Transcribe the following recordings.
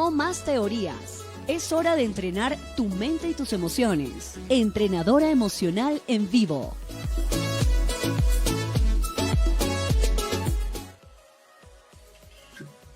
No más teorías. Es hora de entrenar tu mente y tus emociones. Entrenadora emocional en vivo.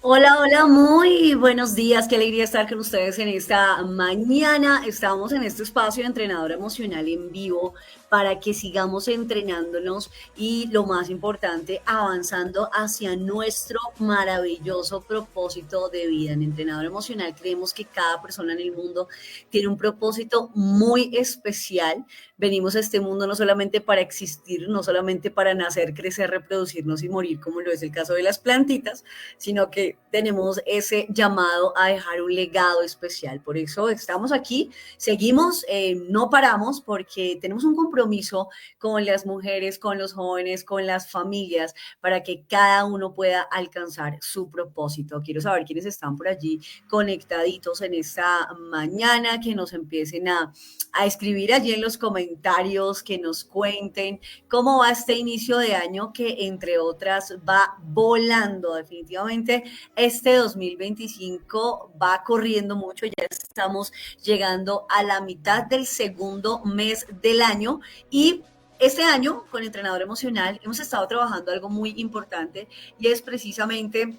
Hola, hola, muy buenos días. Qué alegría estar con ustedes en esta mañana. Estamos en este espacio de entrenadora emocional en vivo para que sigamos entrenándonos y lo más importante, avanzando hacia nuestro maravilloso propósito de vida. En entrenadora emocional creemos que cada persona en el mundo tiene un propósito muy especial. Venimos a este mundo no solamente para existir, no solamente para nacer, crecer, reproducirnos y morir, como lo es el caso de las plantitas, sino que tenemos ese llamado a dejar un legado especial. Por eso estamos aquí, seguimos, no paramos porque tenemos un compromiso con las mujeres, con los jóvenes, con las familias, para que cada uno pueda alcanzar su propósito. Quiero saber quiénes están por allí conectaditos en esta mañana, que nos empiecen a escribir allí en los comentarios, que nos cuenten cómo va este inicio de año que, entre otras, va volando. Definitivamente este 2025 va corriendo mucho, ya estamos llegando a la mitad del segundo mes del año y este año con Entrenador Emocional hemos estado trabajando algo muy importante y es precisamente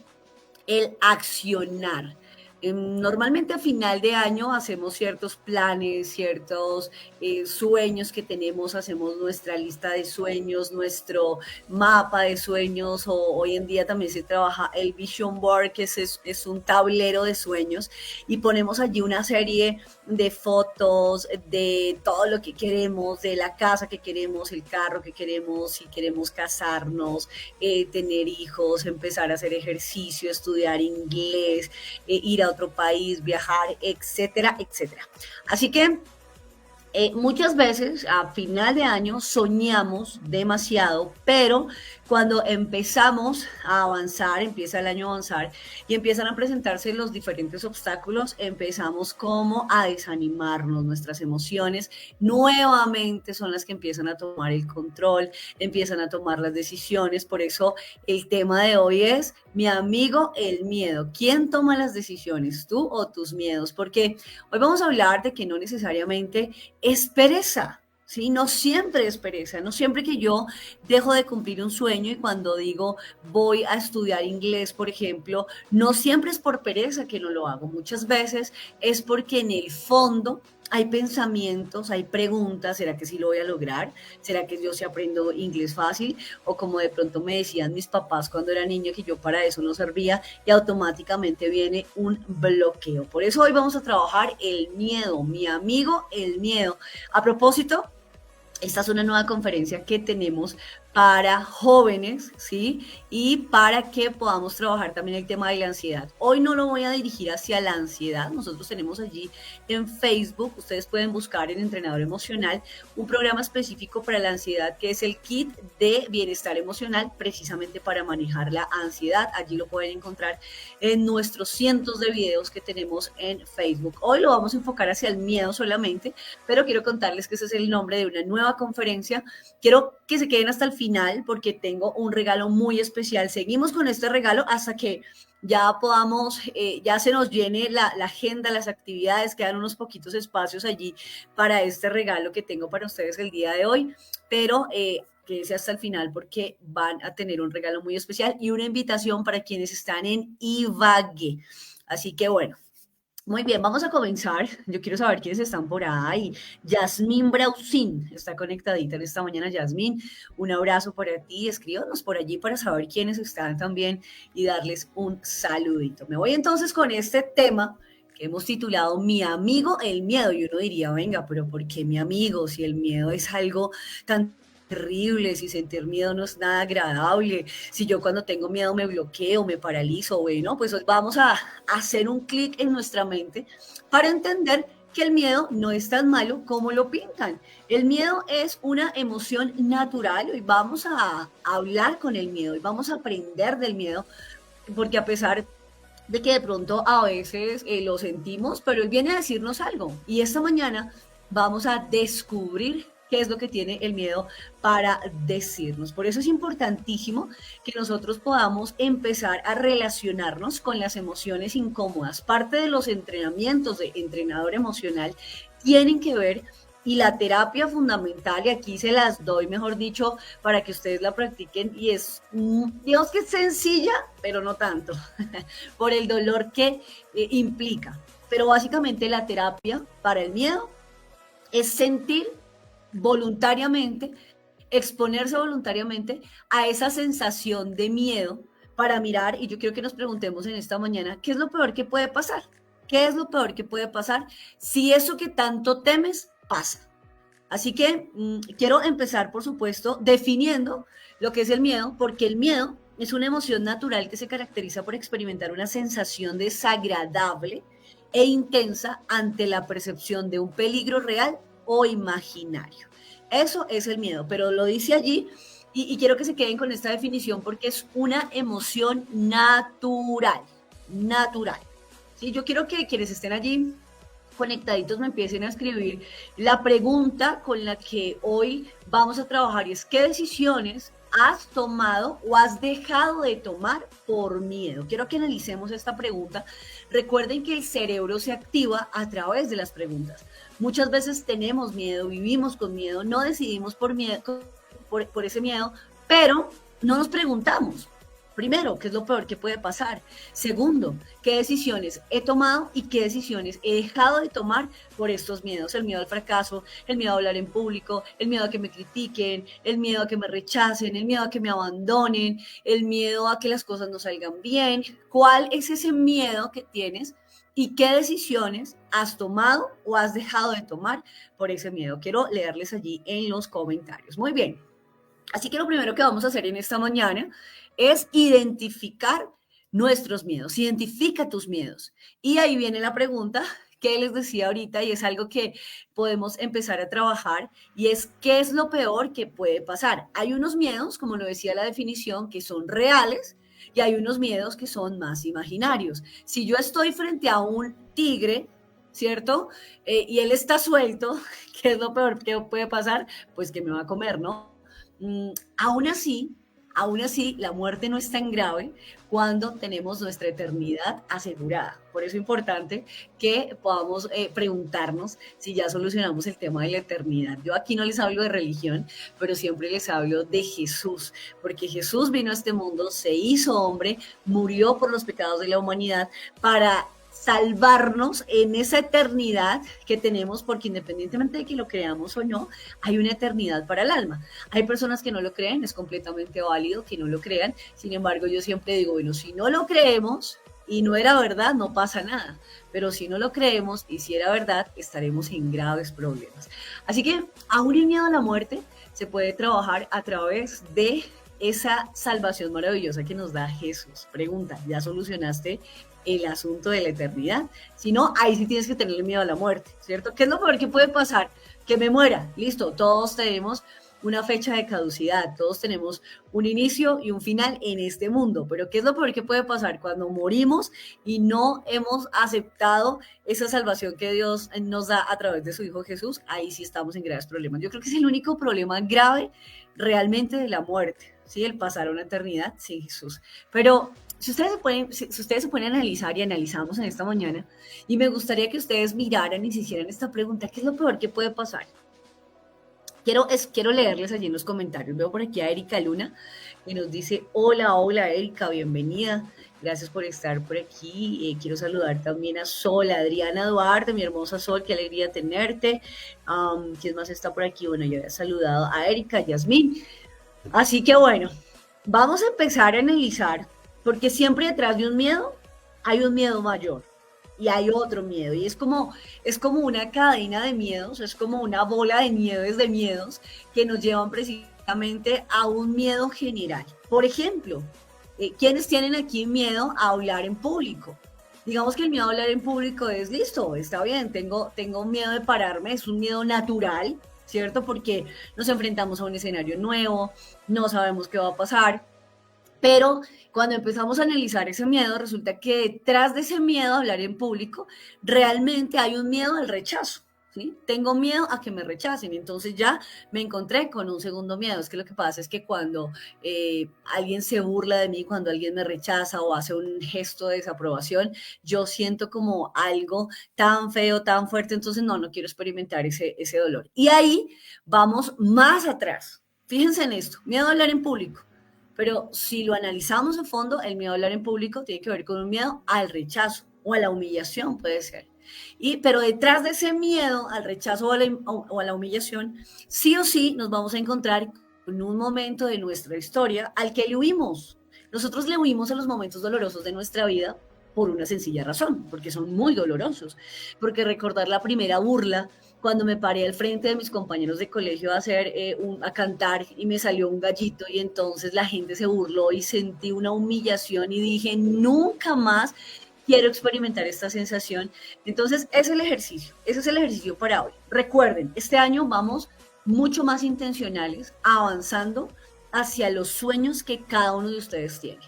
el accionar. Normalmente a final de año hacemos ciertos planes, ciertos sueños que tenemos, hacemos nuestra lista de sueños, nuestro mapa de sueños, o hoy en día también se trabaja el Vision Board, que es un tablero de sueños, y ponemos allí una serie de fotos de todo lo que queremos, de la casa que queremos, el carro que queremos, si queremos casarnos, tener hijos, empezar a hacer ejercicio, estudiar inglés, ir a otro país, viajar, etcétera, etcétera. Así que muchas veces a final de año soñamos demasiado, pero cuando empezamos a avanzar, empieza el año a avanzar y empiezan a presentarse los diferentes obstáculos, empezamos como a desanimarnos, nuestras emociones nuevamente son las que empiezan a tomar el control, empiezan a tomar las decisiones. Por eso el tema de hoy es, mi amigo, el miedo. ¿Quién toma las decisiones, tú o tus miedos? Porque hoy vamos a hablar de que no necesariamente es pereza, ¿sí? No siempre es pereza, no siempre que yo dejo de cumplir un sueño y cuando digo voy a estudiar inglés, por ejemplo, no siempre es por pereza que no lo hago. Muchas veces es porque en el fondo hay pensamientos, hay preguntas, ¿será que sí lo voy a lograr? ¿Será que yo sí aprendo inglés fácil? O como de pronto me decían mis papás cuando era niño que yo para eso no servía y automáticamente viene un bloqueo. Por eso hoy vamos a trabajar el miedo, mi amigo, el miedo. A propósito, esta es una nueva conferencia que tenemos para jóvenes, ¿sí? Y para que podamos trabajar también el tema de la ansiedad. Hoy no lo voy a dirigir hacia la ansiedad. Nosotros tenemos allí en Facebook, ustedes pueden buscar en Entrenador Emocional, un programa específico para la ansiedad que es el kit de bienestar emocional, precisamente para manejar la ansiedad. Allí lo pueden encontrar en nuestros cientos de videos que tenemos en Facebook. Hoy lo vamos a enfocar hacia el miedo solamente, pero quiero contarles que ese es el nombre de una nueva conferencia. Quiero que se queden hasta el final porque tengo un regalo muy especial. Seguimos con este regalo hasta que ya podamos, ya se nos llene la agenda, las actividades, quedan unos poquitos espacios allí para este regalo que tengo para ustedes el día de hoy, pero quédense hasta el final porque van a tener un regalo muy especial y una invitación para quienes están en Ibagué. Así que bueno. Muy bien, vamos a comenzar. Yo quiero saber quiénes están por ahí. Yasmín Braucín está conectadita en esta mañana. Yasmín, un abrazo para ti. Escríbanos por allí para saber quiénes están también y darles un saludito. Me voy entonces con este tema que hemos titulado Mi amigo, el miedo. Y uno diría, venga, pero ¿por qué mi amigo? Si el miedo es algo tan terrible, si sentir miedo no es nada agradable, si yo cuando tengo miedo me bloqueo, me paralizo, bueno, pues hoy vamos a hacer un clic en nuestra mente para entender que el miedo no es tan malo como lo pintan. El miedo es una emoción natural. Hoy vamos a hablar con el miedo y vamos a aprender del miedo, porque a pesar de que de pronto a veces lo sentimos, pero él viene a decirnos algo. Y esta mañana vamos a descubrir qué es lo que tiene el miedo para decirnos. Por eso es importantísimo que nosotros podamos empezar a relacionarnos con las emociones incómodas. Parte de los entrenamientos de entrenador emocional tienen que ver y la terapia fundamental, y aquí se las doy, mejor dicho, para que ustedes la practiquen, y es, digamos que es sencilla, pero no tanto, por el dolor que implica. Pero básicamente la terapia para el miedo es sentir voluntariamente, exponerse voluntariamente a esa sensación de miedo para mirar, y yo quiero que nos preguntemos en esta mañana, ¿qué es lo peor que puede pasar? ¿Qué es lo peor que puede pasar si eso que tanto temes pasa? Así que quiero empezar, por supuesto, definiendo lo que es el miedo, porque el miedo es una emoción natural que se caracteriza por experimentar una sensación desagradable e intensa ante la percepción de un peligro real o imaginario. Eso es el miedo, pero lo dice allí y quiero que se queden con esta definición porque es una emoción natural, natural. ¿Sí? Yo quiero que quienes estén allí conectaditos me empiecen a escribir la pregunta con la que hoy vamos a trabajar y es ¿qué decisiones has tomado o has dejado de tomar por miedo? Quiero que analicemos esta pregunta. Recuerden que el cerebro se activa a través de las preguntas. Muchas veces tenemos miedo, vivimos con miedo, no decidimos por miedo, por ese miedo, pero no nos preguntamos. Primero, ¿qué es lo peor que puede pasar? Segundo, ¿qué decisiones he tomado y qué decisiones he dejado de tomar por estos miedos? El miedo al fracaso, el miedo a hablar en público, el miedo a que me critiquen, el miedo a que me rechacen, el miedo a que me abandonen, el miedo a que las cosas no salgan bien. ¿Cuál es ese miedo que tienes y qué decisiones has tomado o has dejado de tomar por ese miedo? Quiero leerles allí en los comentarios. Muy bien. Así que lo primero que vamos a hacer en esta mañana es identificar nuestros miedos. Identifica tus miedos. Y ahí viene la pregunta que les decía ahorita y es algo que podemos empezar a trabajar y es ¿qué es lo peor que puede pasar? Hay unos miedos, como lo decía la definición, que son reales y hay unos miedos que son más imaginarios. Si yo estoy frente a un tigre, ¿cierto? Y él está suelto, ¿qué es lo peor que puede pasar? Pues que me va a comer, ¿no? Aún así, aún así, la muerte no es tan grave cuando tenemos nuestra eternidad asegurada. Por eso es importante que podamos preguntarnos si ya solucionamos el tema de la eternidad. Yo aquí no les hablo de religión, pero siempre les hablo de Jesús, porque Jesús vino a este mundo, se hizo hombre, murió por los pecados de la humanidad para salvarnos en esa eternidad que tenemos, porque independientemente de que lo creamos o no, hay una eternidad para el alma. Hay personas que no lo creen, es completamente válido que no lo crean, sin embargo yo siempre digo, bueno, si no lo creemos y no era verdad, no pasa nada, pero si no lo creemos y si era verdad, estaremos en graves problemas. Así que aún el miedo a la muerte se puede trabajar a través de esa salvación maravillosa que nos da Jesús. Pregunta, ¿ya solucionaste el asunto de la eternidad? Si no, ahí sí tienes que tener miedo a la muerte, ¿cierto? ¿Qué es lo peor que puede pasar? Que me muera. Listo, todos tenemos una fecha de caducidad, todos tenemos un inicio y un final en este mundo, pero ¿qué es lo peor que puede pasar cuando morimos y no hemos aceptado esa salvación que Dios nos da a través de su Hijo Jesús? Ahí sí estamos en graves problemas. Yo creo que es el único problema grave realmente de la muerte, ¿sí? El pasar a una eternidad sin Jesús. Pero si ustedes se pueden analizar y analizamos en esta mañana, y me gustaría que ustedes miraran y se hicieran esta pregunta, ¿qué es lo peor que puede pasar? Quiero leerles allí en los comentarios. Veo por aquí a Erika Luna, que nos dice, hola Erika, bienvenida. Gracias por estar por aquí. Quiero saludar también a Sol, a Adriana Duarte, mi hermosa Sol, qué alegría tenerte. ¿Quién más está por aquí? Bueno, yo había saludado a Erika, Yasmín. Así que bueno, vamos a empezar a analizar, porque siempre detrás de un miedo hay un miedo mayor y hay otro miedo, y es como una cadena de miedos, es como una bola de nieves de miedos que nos llevan precisamente a un miedo general. Por ejemplo, ¿quiénes tienen aquí miedo a hablar en público? Digamos que el miedo a hablar en público es listo, está bien, tengo miedo de pararme, es un miedo natural, ¿cierto? Porque nos enfrentamos a un escenario nuevo, no sabemos qué va a pasar, pero cuando empezamos a analizar ese miedo, resulta que detrás de ese miedo a hablar en público, realmente hay un miedo al rechazo, ¿sí? Tengo miedo a que me rechacen, entonces ya me encontré con un segundo miedo. Es que lo que pasa es que cuando alguien se burla de mí, cuando alguien me rechaza o hace un gesto de desaprobación, yo siento como algo tan feo, tan fuerte, entonces no quiero experimentar ese dolor. Y ahí vamos más atrás. Fíjense en esto, miedo a hablar en público. Pero si lo analizamos a fondo, el miedo a hablar en público tiene que ver con un miedo al rechazo o a la humillación, puede ser. Pero detrás de ese miedo al rechazo o a la humillación, sí o sí nos vamos a encontrar con un momento de nuestra historia al que le huimos. Nosotros le huimos a los momentos dolorosos de nuestra vida por una sencilla razón, porque son muy dolorosos. Porque recordar la primera burla, cuando me paré al frente de mis compañeros de colegio a cantar y me salió un gallito y entonces la gente se burló y sentí una humillación y dije, nunca más quiero experimentar esta sensación. Entonces, ese es el ejercicio para hoy. Recuerden, este año vamos mucho más intencionales, avanzando hacia los sueños que cada uno de ustedes tiene.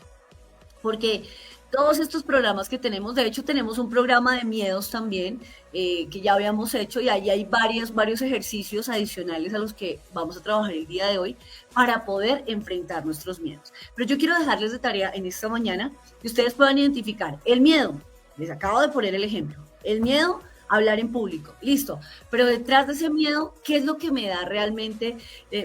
Porque todos estos programas que tenemos, de hecho tenemos un programa de miedos también que ya habíamos hecho y ahí hay varios ejercicios adicionales a los que vamos a trabajar el día de hoy para poder enfrentar nuestros miedos. Pero yo quiero dejarles de tarea en esta mañana que ustedes puedan identificar el miedo. Les acabo de poner el ejemplo. El miedo a hablar en público, listo. Pero detrás de ese miedo, ¿qué es lo que me da realmente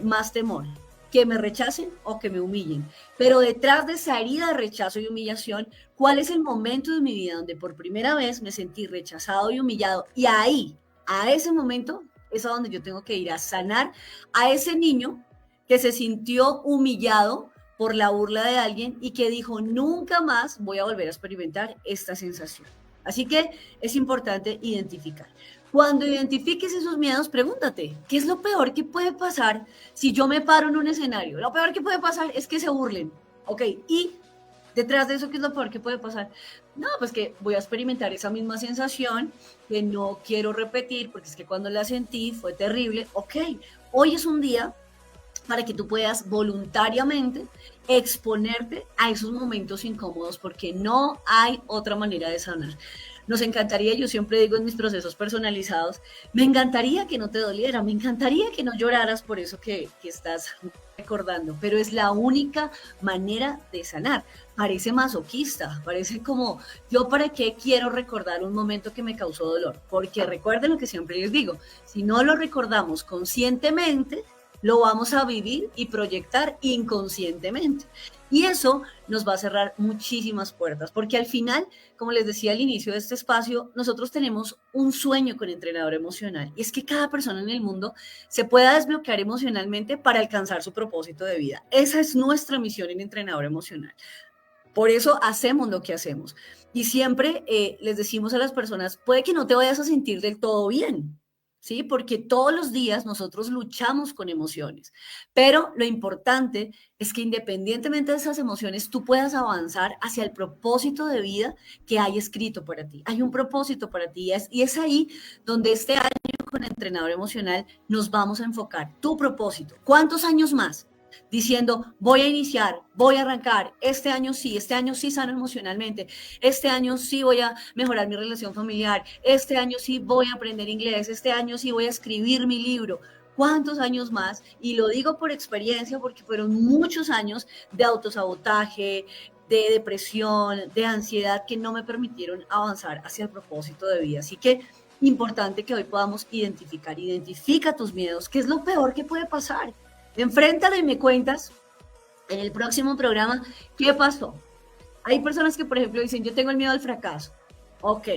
más temor? Que me rechacen o que me humillen. Pero detrás de esa herida de rechazo y humillación, ¿cuál es el momento de mi vida donde por primera vez me sentí rechazado y humillado? Y ahí, a ese momento, es a donde yo tengo que ir a sanar a ese niño que se sintió humillado por la burla de alguien y que dijo, nunca más voy a volver a experimentar esta sensación. Así que es importante identificar. Cuando identifiques esos miedos, pregúntate, ¿qué es lo peor que puede pasar si yo me paro en un escenario? Lo peor que puede pasar es que se burlen, ¿ok? Y detrás de eso, ¿qué es lo peor que puede pasar? No, pues que voy a experimentar esa misma sensación que no quiero repetir porque es que cuando la sentí fue terrible. Ok, hoy es un día para que tú puedas voluntariamente exponerte a esos momentos incómodos porque no hay otra manera de sanar. Nos encantaría, yo siempre digo en mis procesos personalizados, me encantaría que no te doliera, me encantaría que no lloraras por eso que estás recordando, pero es la única manera de sanar. Parece masoquista, parece como, yo para qué quiero recordar un momento que me causó dolor, porque recuerden lo que siempre les digo, si no lo recordamos conscientemente, lo vamos a vivir y proyectar inconscientemente. Y eso nos va a cerrar muchísimas puertas, porque al final, como les decía al inicio de este espacio, nosotros tenemos un sueño con entrenador emocional, y es que cada persona en el mundo se pueda desbloquear emocionalmente para alcanzar su propósito de vida. Esa es nuestra misión en entrenador emocional. Por eso hacemos lo que hacemos. Y siempre les decimos a las personas, puede que no te vayas a sentir del todo bien, ¿sí? Porque todos los días nosotros luchamos con emociones, pero lo importante es que independientemente de esas emociones, tú puedas avanzar hacia el propósito de vida que hay escrito para ti. Hay un propósito para ti y es ahí donde este año con entrenador emocional nos vamos a enfocar. Tu propósito. ¿Cuántos años más? Diciendo, voy a iniciar, voy a arrancar, este año sí sano emocionalmente, este año sí voy a mejorar mi relación familiar, este año sí voy a aprender inglés, este año sí voy a escribir mi libro. ¿Cuántos años más? Y lo digo por experiencia porque fueron muchos años de autosabotaje, de depresión, de ansiedad que no me permitieron avanzar hacia el propósito de vida. Así que importante que hoy podamos identifica tus miedos, ¿qué es lo peor que puede pasar? Enfréntalo y me cuentas en el próximo programa qué pasó. Hay personas que, por ejemplo, dicen, yo tengo el miedo al fracaso. Ok,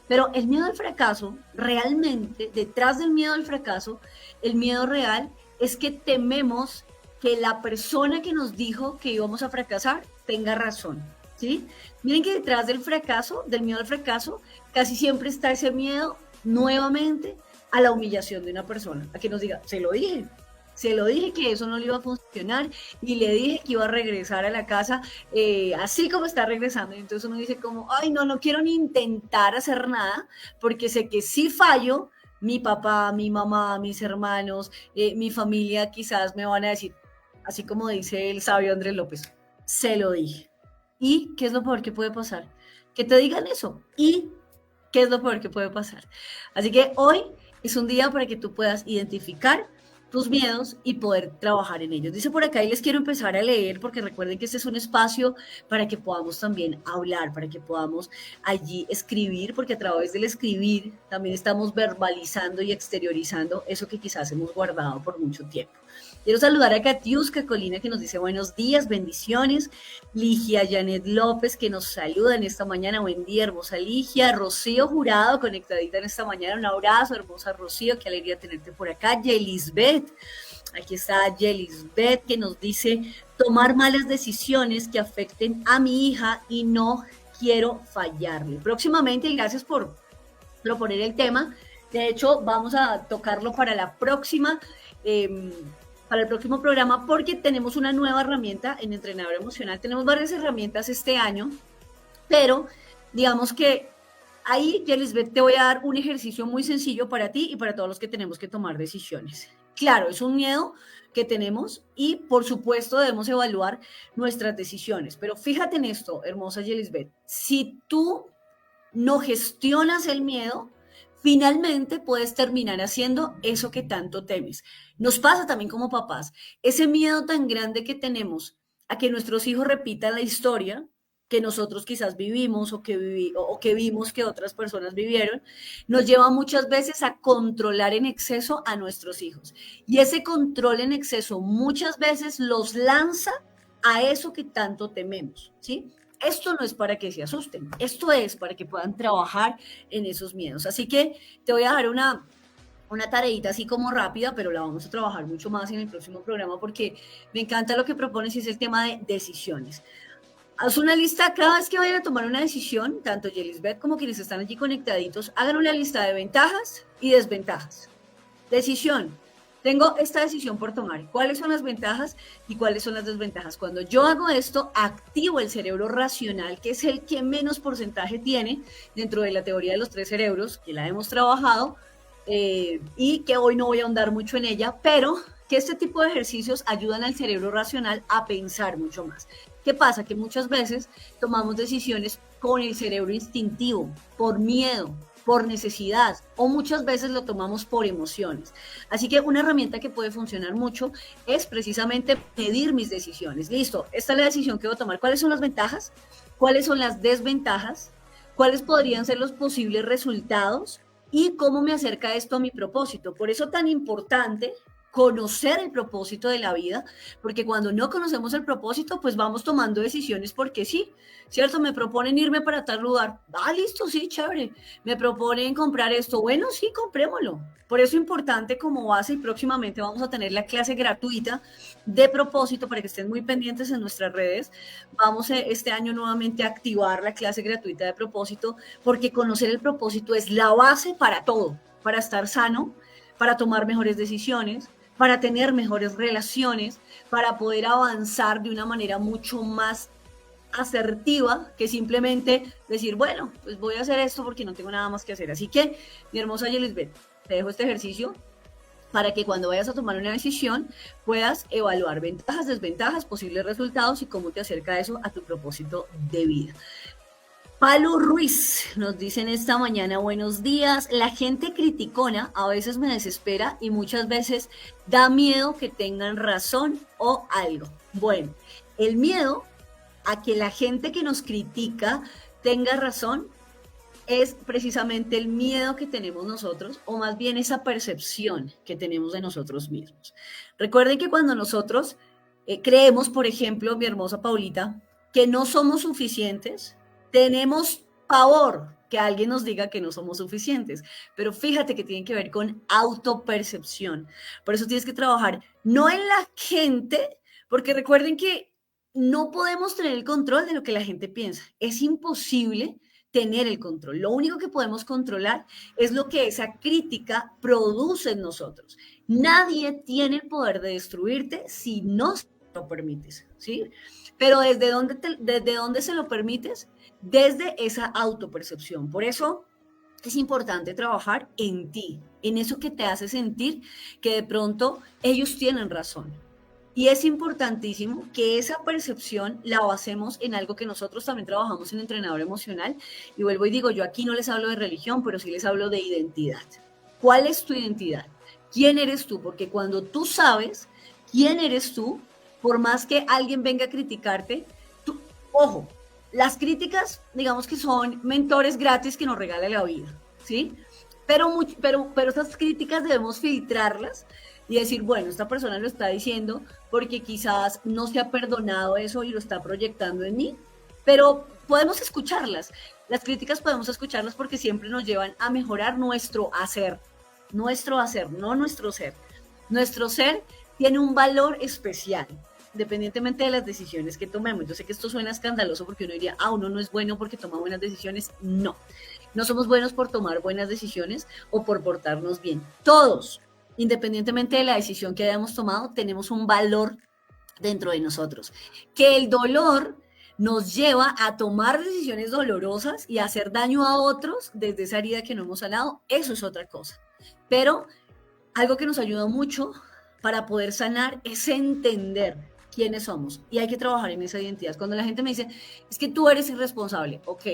pero el miedo al fracaso, realmente, detrás del miedo al fracaso, el miedo real es que tememos que la persona que nos dijo que íbamos a fracasar tenga razón, ¿sí? Miren que detrás del fracaso, del miedo al fracaso, casi siempre está ese miedo nuevamente a la humillación de una persona, a que nos diga, se lo dije que eso no le iba a funcionar y le dije que iba a regresar a la casa así como está regresando. Y entonces uno dice como, ay, no quiero ni intentar hacer nada porque sé que si fallo, mi papá, mi mamá, mis hermanos, mi familia quizás me van a decir, así como dice el sabio Andrés López, se lo dije. ¿Y qué es lo peor que puede pasar? Que te digan eso. ¿Y qué es lo peor que puede pasar? Así que hoy Es un día para que tú puedas identificar tus miedos y poder trabajar en ellos. Dice por acá, y les quiero empezar a leer, porque recuerden que este es un espacio para que podamos también hablar, para que podamos allí escribir, porque a través del escribir también estamos verbalizando y exteriorizando eso que quizás hemos guardado por mucho tiempo. Quiero saludar a Katiuska Colina, que nos dice buenos días, bendiciones. Ligia Janet López, que nos saluda en esta mañana. Buen día, hermosa Ligia. Rocío Jurado, conectadita en esta mañana. Un abrazo, hermosa Rocío. Qué alegría tenerte por acá. Yelisbeth. Aquí está Yelisbeth, que nos dice tomar malas decisiones que afecten a mi hija y no quiero fallarle. Próximamente, y gracias por proponer el tema. De hecho, vamos a tocarlo para la próxima. Para el próximo programa, porque tenemos una nueva herramienta en Entrenador Emocional. Tenemos varias herramientas este año, pero digamos que ahí, Yelisbeth, te voy a dar un ejercicio muy sencillo para ti y para todos los que tenemos que tomar decisiones. Claro, es un miedo que tenemos y por supuesto debemos evaluar nuestras decisiones, pero fíjate en esto, hermosa Yelisbeth, si tú no gestionas el miedo, finalmente puedes terminar haciendo eso que tanto temes. Nos pasa también como papás, ese miedo tan grande que tenemos a que nuestros hijos repitan la historia que nosotros quizás vivimos o que vimos que otras personas vivieron, nos lleva muchas veces a controlar en exceso a nuestros hijos. Y ese control en exceso muchas veces los lanza a eso que tanto tememos, ¿sí? Esto no es para que se asusten, esto es para que puedan trabajar en esos miedos. Así que te voy a dar una tareita así como rápida, pero la vamos a trabajar mucho más en el próximo programa porque me encanta lo que propones y es el tema de decisiones. Haz una lista, cada vez que vayan a tomar una decisión, tanto Yelisbeth como quienes están allí conectaditos, hagan una lista de ventajas y desventajas. Decisión. Tengo esta decisión por tomar. ¿Cuáles son las ventajas y cuáles son las desventajas? Cuando yo hago esto, activo el cerebro racional, que es el que menos porcentaje tiene dentro de la teoría de los tres cerebros, que la hemos trabajado y que hoy no voy a ahondar mucho en ella, pero que este tipo de ejercicios ayudan al cerebro racional a pensar mucho más. ¿Qué pasa? Que muchas veces tomamos decisiones con el cerebro instintivo, por miedo, por necesidad, o muchas veces lo tomamos por emociones. Así que una herramienta que puede funcionar mucho es precisamente medir mis decisiones. Listo, esta es la decisión que voy a tomar. ¿Cuáles son las ventajas? ¿Cuáles son las desventajas? ¿Cuáles podrían ser los posibles resultados? ¿Y cómo me acerca esto a mi propósito? Por eso tan importante conocer el propósito de la vida, porque cuando no conocemos el propósito, pues vamos tomando decisiones porque sí, ¿cierto? Me proponen irme para tal lugar. Ah, listo, sí, chévere. Me proponen comprar esto. Bueno, sí, comprémoslo. Por eso es importante como base y próximamente vamos a tener la clase gratuita de propósito para que estén muy pendientes en nuestras redes. Vamos este año nuevamente a activar la clase gratuita de propósito porque conocer el propósito es la base para todo, para estar sano, para tomar mejores decisiones, para tener mejores relaciones, para poder avanzar de una manera mucho más asertiva que simplemente decir, bueno, pues voy a hacer esto porque no tengo nada más que hacer. Así que, mi hermosa Yelisbeth, te dejo este ejercicio para que cuando vayas a tomar una decisión puedas evaluar ventajas, desventajas, posibles resultados y cómo te acerca eso a tu propósito de vida. Palo Ruiz nos dice en esta mañana, buenos días, la gente criticona a veces me desespera y muchas veces da miedo que tengan razón o algo. Bueno, el miedo a que la gente que nos critica tenga razón es precisamente el miedo que tenemos nosotros o más bien esa percepción que tenemos de nosotros mismos. Recuerden que cuando nosotros creemos, por ejemplo, mi hermosa Paulita, que no somos suficientes, tenemos pavor que alguien nos diga que no somos suficientes, pero fíjate que tiene que ver con autopercepción. Por eso tienes que trabajar no en la gente, porque recuerden que no podemos tener el control de lo que la gente piensa. Es imposible tener el control. Lo único que podemos controlar es lo que esa crítica produce en nosotros. Nadie tiene el poder de destruirte si no lo permites, ¿sí? Pero ¿desde dónde se lo permites? Desde esa autopercepción. Por eso es importante trabajar en ti, en eso que te hace sentir que de pronto ellos tienen razón. Y es importantísimo que esa percepción la basemos en algo que nosotros también trabajamos en entrenador emocional. Y vuelvo y digo, yo aquí no les hablo de religión, pero sí les hablo de identidad. ¿Cuál es tu identidad? ¿Quién eres tú? Porque cuando tú sabes quién eres tú, por más que alguien venga a criticarte, tú, ojo, las críticas, digamos que son mentores gratis que nos regala la vida, ¿sí? Pero esas críticas debemos filtrarlas y decir, bueno, esta persona lo está diciendo porque quizás no se ha perdonado eso y lo está proyectando en mí, pero podemos escucharlas. Las críticas podemos escucharlas porque siempre nos llevan a mejorar nuestro hacer, no nuestro ser. Nuestro ser tiene un valor especial, independientemente de las decisiones que tomemos. Yo sé que esto suena escandaloso porque uno diría, uno no es bueno porque toma buenas decisiones. No, no somos buenos por tomar buenas decisiones o por portarnos bien. Todos, independientemente de la decisión que hayamos tomado, tenemos un valor dentro de nosotros. Que el dolor nos lleva a tomar decisiones dolorosas y a hacer daño a otros desde esa herida que no hemos sanado, eso es otra cosa. Pero algo que nos ayuda mucho para poder sanar es entender quiénes somos y hay que trabajar en esa identidad. Cuando la gente me dice, es que tú eres irresponsable, ok,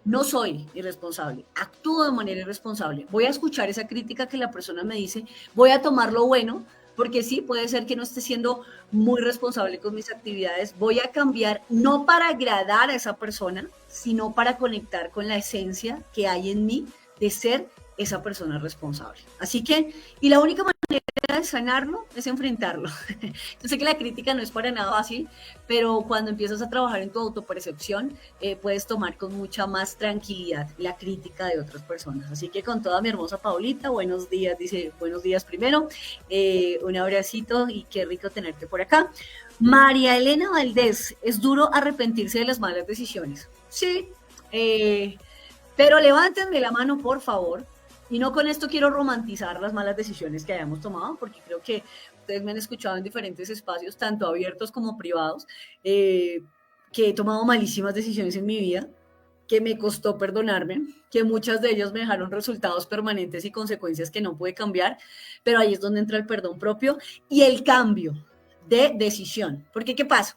no soy irresponsable, actúo de manera irresponsable, voy a escuchar esa crítica que la persona me dice, voy a tomar lo bueno, porque sí, puede ser que no esté siendo muy responsable con mis actividades, voy a cambiar no para agradar a esa persona, sino para conectar con la esencia que hay en mí de ser esa persona responsable. Así que, y la única manera de sanarlo es enfrentarlo. Yo sé que la crítica no es para nada fácil, pero cuando empiezas a trabajar en tu autopercepción, puedes tomar con mucha más tranquilidad la crítica de otras personas. Así que con toda mi hermosa Paulita, buenos días, dice, buenos días primero, un abracito y qué rico tenerte por acá. María Elena Valdés, ¿es duro arrepentirse de las malas decisiones? Sí, pero levántenme la mano, por favor. Y no con esto quiero romantizar las malas decisiones que hayamos tomado, porque creo que ustedes me han escuchado en diferentes espacios, tanto abiertos como privados, que he tomado malísimas decisiones en mi vida, que me costó perdonarme, que muchas de ellas me dejaron resultados permanentes y consecuencias que no pude cambiar, pero ahí es donde entra el perdón propio y el cambio de decisión. Porque, ¿qué pasa?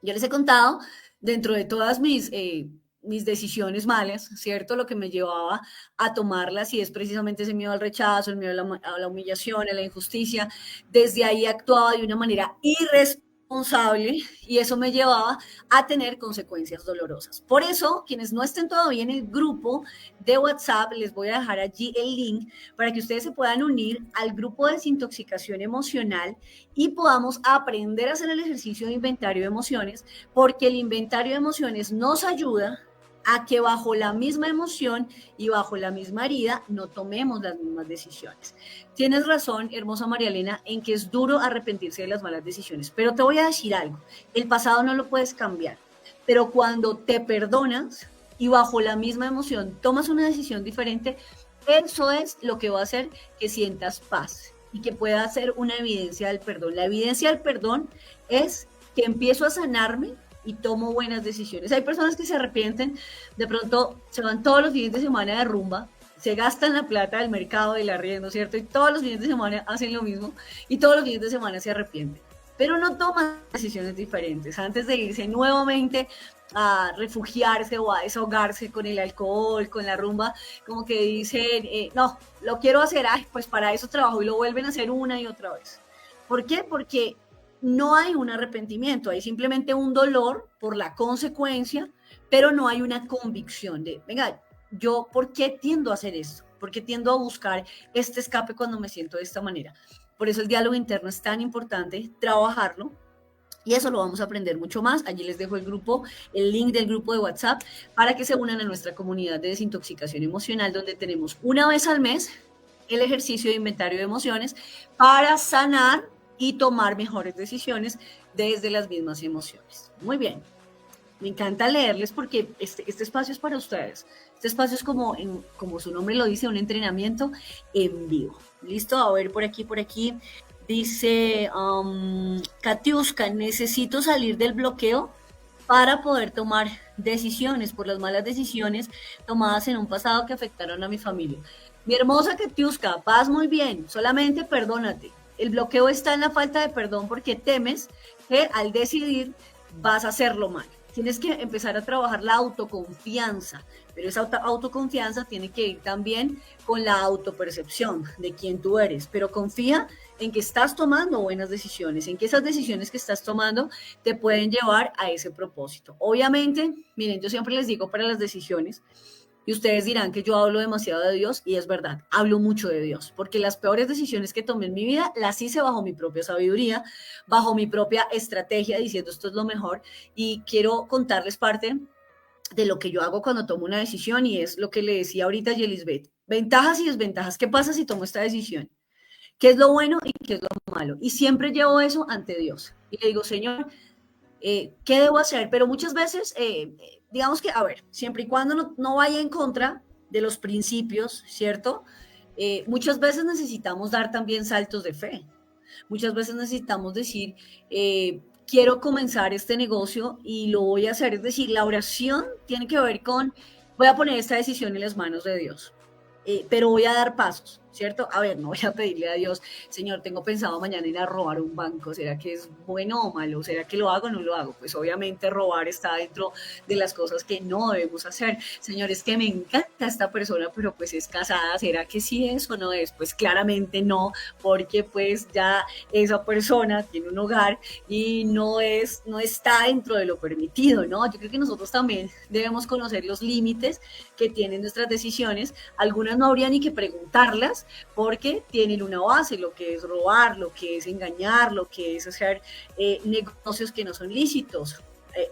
Yo les he contado, dentro de todas mis decisiones malas, ¿cierto? Lo que me llevaba a tomarlas y es precisamente ese miedo al rechazo, el miedo a la humillación, a la injusticia. Desde ahí actuaba de una manera irresponsable y eso me llevaba a tener consecuencias dolorosas. Por eso, quienes no estén todavía en el grupo de WhatsApp, les voy a dejar allí el link para que ustedes se puedan unir al grupo de desintoxicación emocional y podamos aprender a hacer el ejercicio de inventario de emociones, porque el inventario de emociones nos ayuda a que bajo la misma emoción y bajo la misma herida no tomemos las mismas decisiones. Tienes razón, hermosa María Elena, en que es duro arrepentirse de las malas decisiones, pero te voy a decir algo, el pasado no lo puedes cambiar, pero cuando te perdonas y bajo la misma emoción tomas una decisión diferente, eso es lo que va a hacer que sientas paz y que pueda ser una evidencia del perdón. La evidencia del perdón es que empiezo a sanarme y tomo buenas decisiones. Hay personas que se arrepienten, de pronto se van todos los fines de semana de rumba, se gastan la plata del mercado, del arriendo, ¿cierto? Y todos los fines de semana hacen lo mismo y todos los fines de semana se arrepienten. Pero no toman decisiones diferentes. Antes de irse nuevamente a refugiarse o a desahogarse con el alcohol, con la rumba, como que dicen, no, lo quiero hacer, pues para eso trabajo y lo vuelven a hacer una y otra vez. ¿Por qué? Porque no hay un arrepentimiento, hay simplemente un dolor por la consecuencia, pero no hay una convicción de, venga, yo, ¿por qué tiendo a hacer esto? ¿Por qué tiendo a buscar este escape cuando me siento de esta manera? Por eso el diálogo interno es tan importante, trabajarlo, y eso lo vamos a aprender mucho más. Allí les dejo el grupo, el link del grupo de WhatsApp, para que se unan a nuestra comunidad de desintoxicación emocional, donde tenemos una vez al mes el ejercicio de inventario de emociones para sanar y tomar mejores decisiones desde las mismas emociones. Muy bien, me encanta leerles porque este espacio es para ustedes. Este espacio es como su nombre lo dice, un entrenamiento en vivo. ¿Listo? A ver, por aquí. Dice, Katiuska, necesito salir del bloqueo para poder tomar decisiones por las malas decisiones tomadas en un pasado que afectaron a mi familia. Mi hermosa Katiuska, vas muy bien, solamente perdónate. El bloqueo está en la falta de perdón porque temes que al decidir vas a hacerlo mal. Tienes que empezar a trabajar la autoconfianza, pero esa autoconfianza tiene que ir también con la autopercepción de quién tú eres, pero confía en que estás tomando buenas decisiones, en que esas decisiones que estás tomando te pueden llevar a ese propósito. Obviamente, miren, yo siempre les digo para las decisiones, y ustedes dirán que yo hablo demasiado de Dios, y es verdad, hablo mucho de Dios, porque las peores decisiones que tomé en mi vida las hice bajo mi propia sabiduría, bajo mi propia estrategia, diciendo esto es lo mejor, y quiero contarles parte de lo que yo hago cuando tomo una decisión, y es lo que le decía ahorita a Yelisbeth, ventajas y desventajas, ¿qué pasa si tomo esta decisión? ¿Qué es lo bueno y qué es lo malo? Y siempre llevo eso ante Dios, y le digo, Señor, ¿qué debo hacer? Pero muchas veces, digamos que, a ver, siempre y cuando no vaya en contra de los principios, ¿cierto? Muchas veces necesitamos dar también saltos de fe. Muchas veces necesitamos decir, quiero comenzar este negocio y lo voy a hacer. Es decir, la oración tiene que ver con, voy a poner esta decisión en las manos de Dios, pero voy a dar pasos, ¿cierto? A ver, no voy a pedirle a Dios, Señor, tengo pensado mañana ir a robar un banco, ¿será que es bueno o malo? ¿Será que lo hago o no lo hago? Pues obviamente robar está dentro de las cosas que no debemos hacer. Señor, es que me encanta esta persona, pero pues es casada, ¿será que sí es o no es? Pues claramente no, porque pues ya esa persona tiene un hogar y no está dentro de lo permitido, ¿no? Yo creo que nosotros también debemos conocer los límites que tienen nuestras decisiones. Algunas no habría ni que preguntarlas porque tienen una base, lo que es robar, lo que es engañar, lo que es hacer negocios que no son lícitos.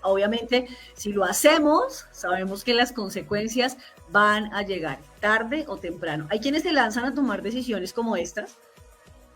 Obviamente, si lo hacemos, sabemos que las consecuencias van a llegar tarde o temprano. Hay quienes se lanzan a tomar decisiones como estas,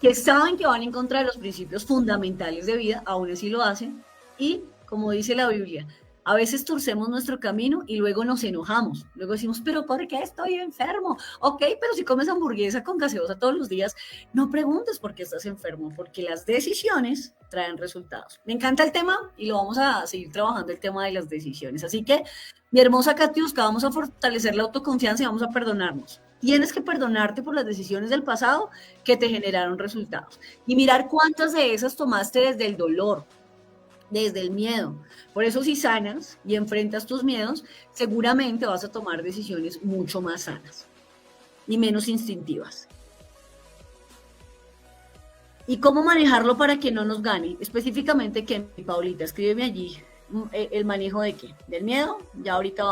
que saben que van en contra de los principios fundamentales de vida, aún así lo hacen, y como dice la Biblia, a veces torcemos nuestro camino y luego nos enojamos. Luego decimos, pero ¿por qué estoy enfermo? Ok, pero si comes hamburguesa con gaseosa todos los días, no preguntes por qué estás enfermo, porque las decisiones traen resultados. Me encanta el tema y lo vamos a seguir trabajando, el tema de las decisiones. Así que, mi hermosa Katiuska, vamos a fortalecer la autoconfianza y vamos a perdonarnos. Tienes que perdonarte por las decisiones del pasado que te generaron resultados. Y mirar cuántas de esas tomaste desde el dolor, desde el miedo. Por eso si sanas y enfrentas tus miedos, seguramente vas a tomar decisiones mucho más sanas y menos instintivas. ¿Y cómo manejarlo para que no nos gane? Específicamente, que Paulita, escríbeme allí el manejo de qué, del miedo. Ya ahorita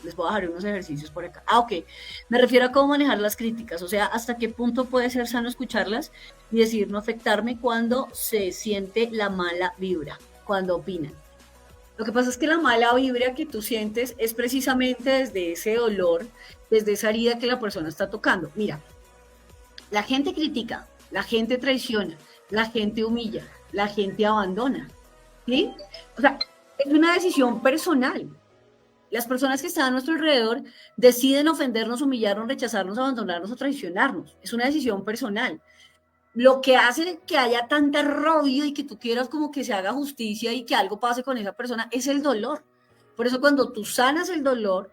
les voy a dejar unos ejercicios por acá. Ok, me refiero a cómo manejar las críticas, o sea, hasta qué punto puede ser sano escucharlas y decidir no afectarme cuando se siente la mala vibra, cuando opinan. Lo que pasa es que la mala vibra que tú sientes es precisamente desde ese dolor, desde esa herida que la persona está tocando. Mira, la gente critica, la gente traiciona, la gente humilla, la gente abandona, ¿sí? O sea, es una decisión personal. Las personas que están a nuestro alrededor deciden ofendernos, humillarnos, rechazarnos, abandonarnos o traicionarnos. Es una decisión personal. Lo que hace que haya tanta rabia y que tú quieras como que se haga justicia y que algo pase con esa persona es el dolor. Por eso cuando tú sanas el dolor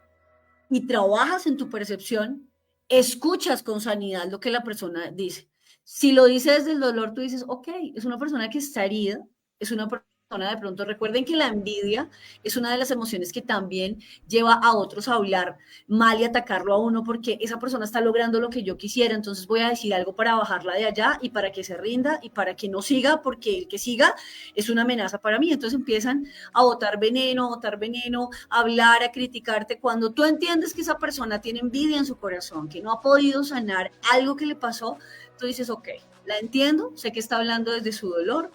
y trabajas en tu percepción, escuchas con sanidad lo que la persona dice. Si lo dice desde el dolor, tú dices, ok, es una persona que está herida, es una persona de pronto, recuerden que la envidia es una de las emociones que también lleva a otros a hablar mal y atacarlo a uno porque esa persona está logrando lo que yo quisiera, entonces voy a decir algo para bajarla de allá y para que se rinda y para que no siga, porque el que siga es una amenaza para mí. Entonces empiezan a botar veneno, a hablar, a criticarte. Cuando tú entiendes que esa persona tiene envidia en su corazón, que no ha podido sanar algo que le pasó, tú dices, ok, la entiendo, sé que está hablando desde su dolor,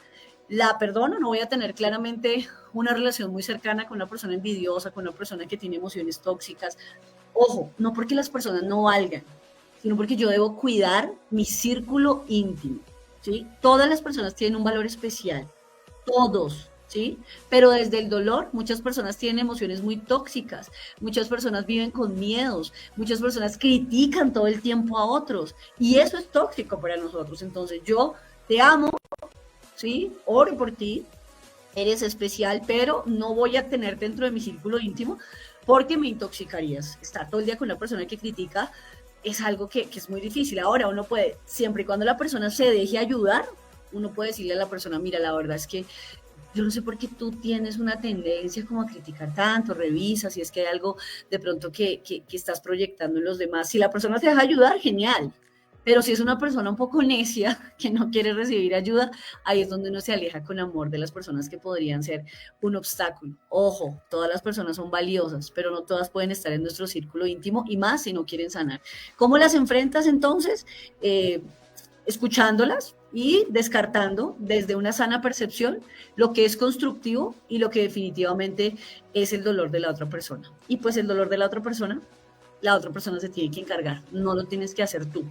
la perdono, no voy a tener claramente una relación muy cercana con una persona envidiosa, con una persona que tiene emociones tóxicas. Ojo, no porque las personas no valgan, sino porque yo debo cuidar mi círculo íntimo, ¿sí? Todas las personas tienen un valor especial, todos, ¿sí? Pero desde el dolor, muchas personas tienen emociones muy tóxicas, muchas personas viven con miedos, muchas personas critican todo el tiempo a otros, y eso es tóxico para nosotros. Entonces yo te amo, ¿sí? Oro por ti, eres especial, pero no voy a tener dentro de mi círculo íntimo porque me intoxicarías. Estar todo el día con una persona que critica es algo que es muy difícil. Ahora uno puede, siempre y cuando la persona se deje ayudar, uno puede decirle a la persona, mira, la verdad es que yo no sé por qué tú tienes una tendencia como a criticar tanto, revisa si es que hay algo de pronto que estás proyectando en los demás. Si la persona te deja ayudar, genial. Pero si es una persona un poco necia, que no quiere recibir ayuda, ahí es donde uno se aleja con amor de las personas que podrían ser un obstáculo. Ojo, todas las personas son valiosas, pero no todas pueden estar en nuestro círculo íntimo y más si no quieren sanar. ¿Cómo las enfrentas entonces? Escuchándolas y descartando desde una sana percepción lo que es constructivo y lo que definitivamente es el dolor de la otra persona. Y pues el dolor de la otra persona se tiene que encargar, no lo tienes que hacer tú.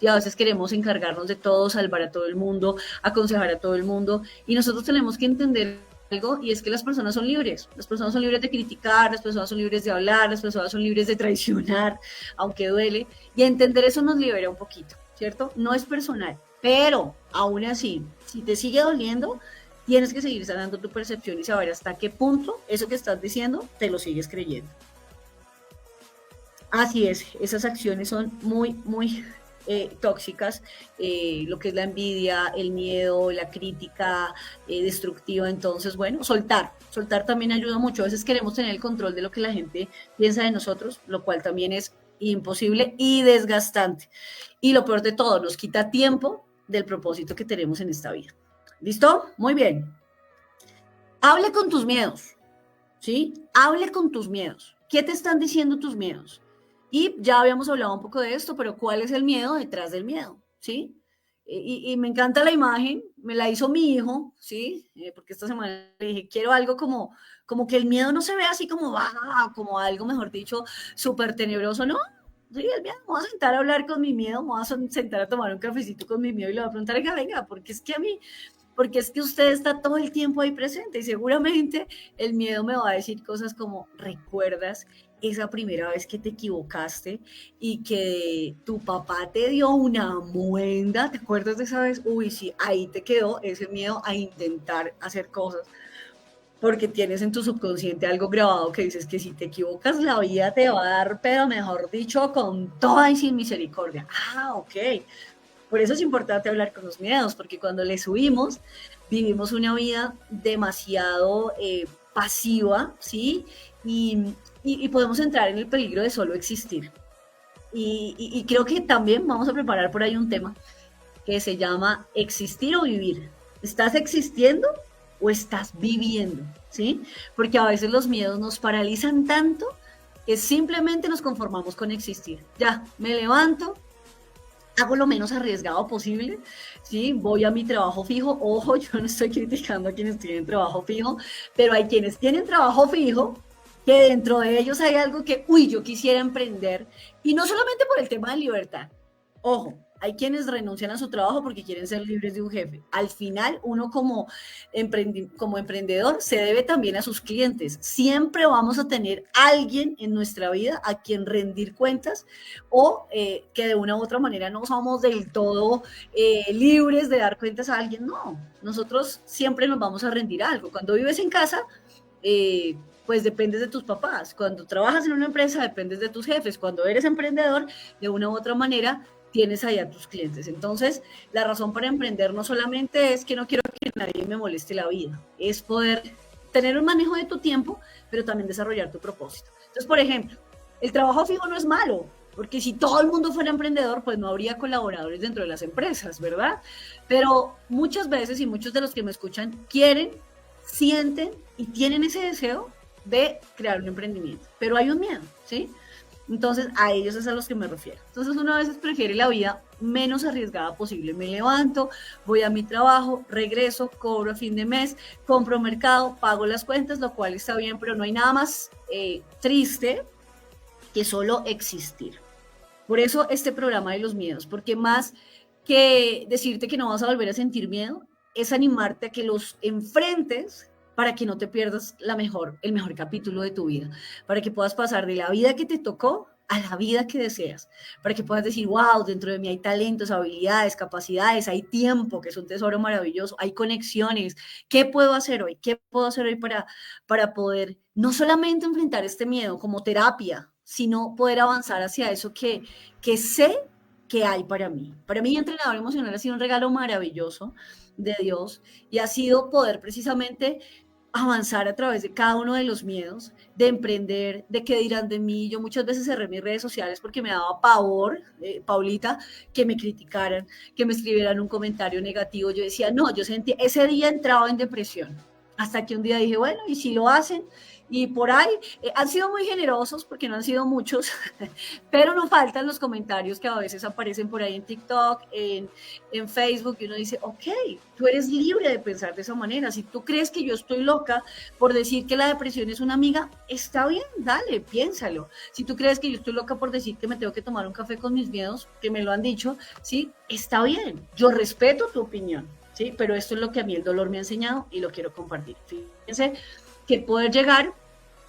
Y a veces queremos encargarnos de todo, salvar a todo el mundo, aconsejar a todo el mundo, y nosotros tenemos que entender algo, y es que las personas son libres. Las personas son libres de criticar, las personas son libres de hablar, las personas son libres de traicionar, aunque duele, y entender eso nos libera un poquito, ¿cierto? No es personal, pero aún así, si te sigue doliendo, tienes que seguir sanando tu percepción y saber hasta qué punto eso que estás diciendo te lo sigues creyendo. Así es, esas acciones son muy tóxicas, lo que es la envidia, el miedo, la crítica destructiva. Entonces, bueno, soltar también ayuda mucho. A veces queremos tener el control de lo que la gente piensa de nosotros, lo cual también es imposible y desgastante. Y lo peor de todo, nos quita tiempo del propósito que tenemos en esta vida. ¿Listo? Muy bien. Hable con tus miedos, ¿sí? Hable con tus miedos. ¿Qué te están diciendo tus miedos? Y ya habíamos hablado un poco de esto, pero ¿cuál es el miedo detrás del miedo? ¿Sí? Y me encanta la imagen, me la hizo mi hijo, ¿sí? Porque esta semana le dije, quiero algo como que el miedo no se vea así como, como algo, mejor dicho, súper tenebroso, ¿no? Sí, el miedo, me voy a sentar a hablar con mi miedo, me voy a sentar a tomar un cafecito con mi miedo y le voy a preguntar, venga, porque es que a mí, porque es que usted está todo el tiempo ahí presente y seguramente el miedo me va a decir cosas como, ¿recuerdas esa primera vez que te equivocaste y que tu papá te dio una muenda? ¿Te acuerdas de esa vez? Uy, sí, ahí te quedó ese miedo a intentar hacer cosas porque tienes en tu subconsciente algo grabado que dices que si te equivocas la vida te va a dar, pero mejor dicho, con toda y sin misericordia. Ah, ok. Por eso es importante hablar con los miedos, porque cuando les subimos, vivimos una vida demasiado pasiva, ¿sí? Y podemos entrar en el peligro de solo existir. Y creo que también vamos a preparar por ahí un tema que se llama existir o vivir. ¿Estás existiendo o estás viviendo? ¿Sí? Porque a veces los miedos nos paralizan tanto que simplemente nos conformamos con existir. Ya, me levanto, hago lo menos arriesgado posible, ¿sí? Voy a mi trabajo fijo. Ojo, yo no estoy criticando a quienes tienen trabajo fijo, pero hay quienes tienen trabajo fijo que dentro de ellos hay algo que, uy, yo quisiera emprender, y no solamente por el tema de libertad. Ojo, hay quienes renuncian a su trabajo porque quieren ser libres de un jefe. Al final, uno como emprendedor se debe también a sus clientes. Siempre vamos a tener alguien en nuestra vida a quien rendir cuentas o que de una u otra manera no somos del todo libres de dar cuentas a alguien. No, nosotros siempre nos vamos a rendir algo. Cuando vives en casa, eh, pues dependes de tus papás. Cuando trabajas en una empresa, dependes de tus jefes. Cuando eres emprendedor, de una u otra manera, tienes ahí a tus clientes. Entonces, la razón para emprender no solamente es que no quiero que nadie me moleste la vida, es poder tener un manejo de tu tiempo, pero también desarrollar tu propósito. Entonces, por ejemplo, el trabajo fijo no es malo, porque si todo el mundo fuera emprendedor, pues no habría colaboradores dentro de las empresas, ¿verdad? Pero muchas veces, y muchos de los que me escuchan, quieren, sienten y tienen ese deseo de crear un emprendimiento, pero hay un miedo, ¿sí? Entonces, a ellos es a los que me refiero. Entonces, uno a veces prefiere la vida menos arriesgada posible. Me levanto, voy a mi trabajo, regreso, cobro a fin de mes, compro mercado, pago las cuentas, lo cual está bien, pero no hay nada más triste que solo existir. Por eso este programa de los miedos, porque más que decirte que no vas a volver a sentir miedo, es animarte a que los enfrentes para que no te pierdas el mejor capítulo de tu vida, para que puedas pasar de la vida que te tocó a la vida que deseas, para que puedas decir, wow, dentro de mí hay talentos, habilidades, capacidades, hay tiempo, que es un tesoro maravilloso, hay conexiones, ¿qué puedo hacer hoy? ¿Qué puedo hacer hoy para poder no solamente enfrentar este miedo como terapia, sino poder avanzar hacia eso que sé que hay para mí. Para mí, entrenador emocional ha sido un regalo maravilloso de Dios y ha sido poder precisamente avanzar a través de cada uno de los miedos, de emprender, de qué dirán de mí. Yo muchas veces cerré mis redes sociales porque me daba pavor, Paulita, que me criticaran, que me escribieran un comentario negativo. Yo decía, no, yo sentí, ese día entraba en depresión. Hasta que un día dije, bueno, y si lo hacen, y por ahí han sido muy generosos porque no han sido muchos, pero no faltan los comentarios que a veces aparecen por ahí en TikTok, en Facebook, y uno dice, ok, tú eres libre de pensar de esa manera. Si tú crees que yo estoy loca por decir que la depresión es una amiga, está bien, dale, piénsalo. Si tú crees que yo estoy loca por decir que me tengo que tomar un café con mis miedos, que me lo han dicho, sí, está bien. Yo respeto tu opinión, sí, pero esto es lo que a mí el dolor me ha enseñado y lo quiero compartir. Fíjense que poder llegar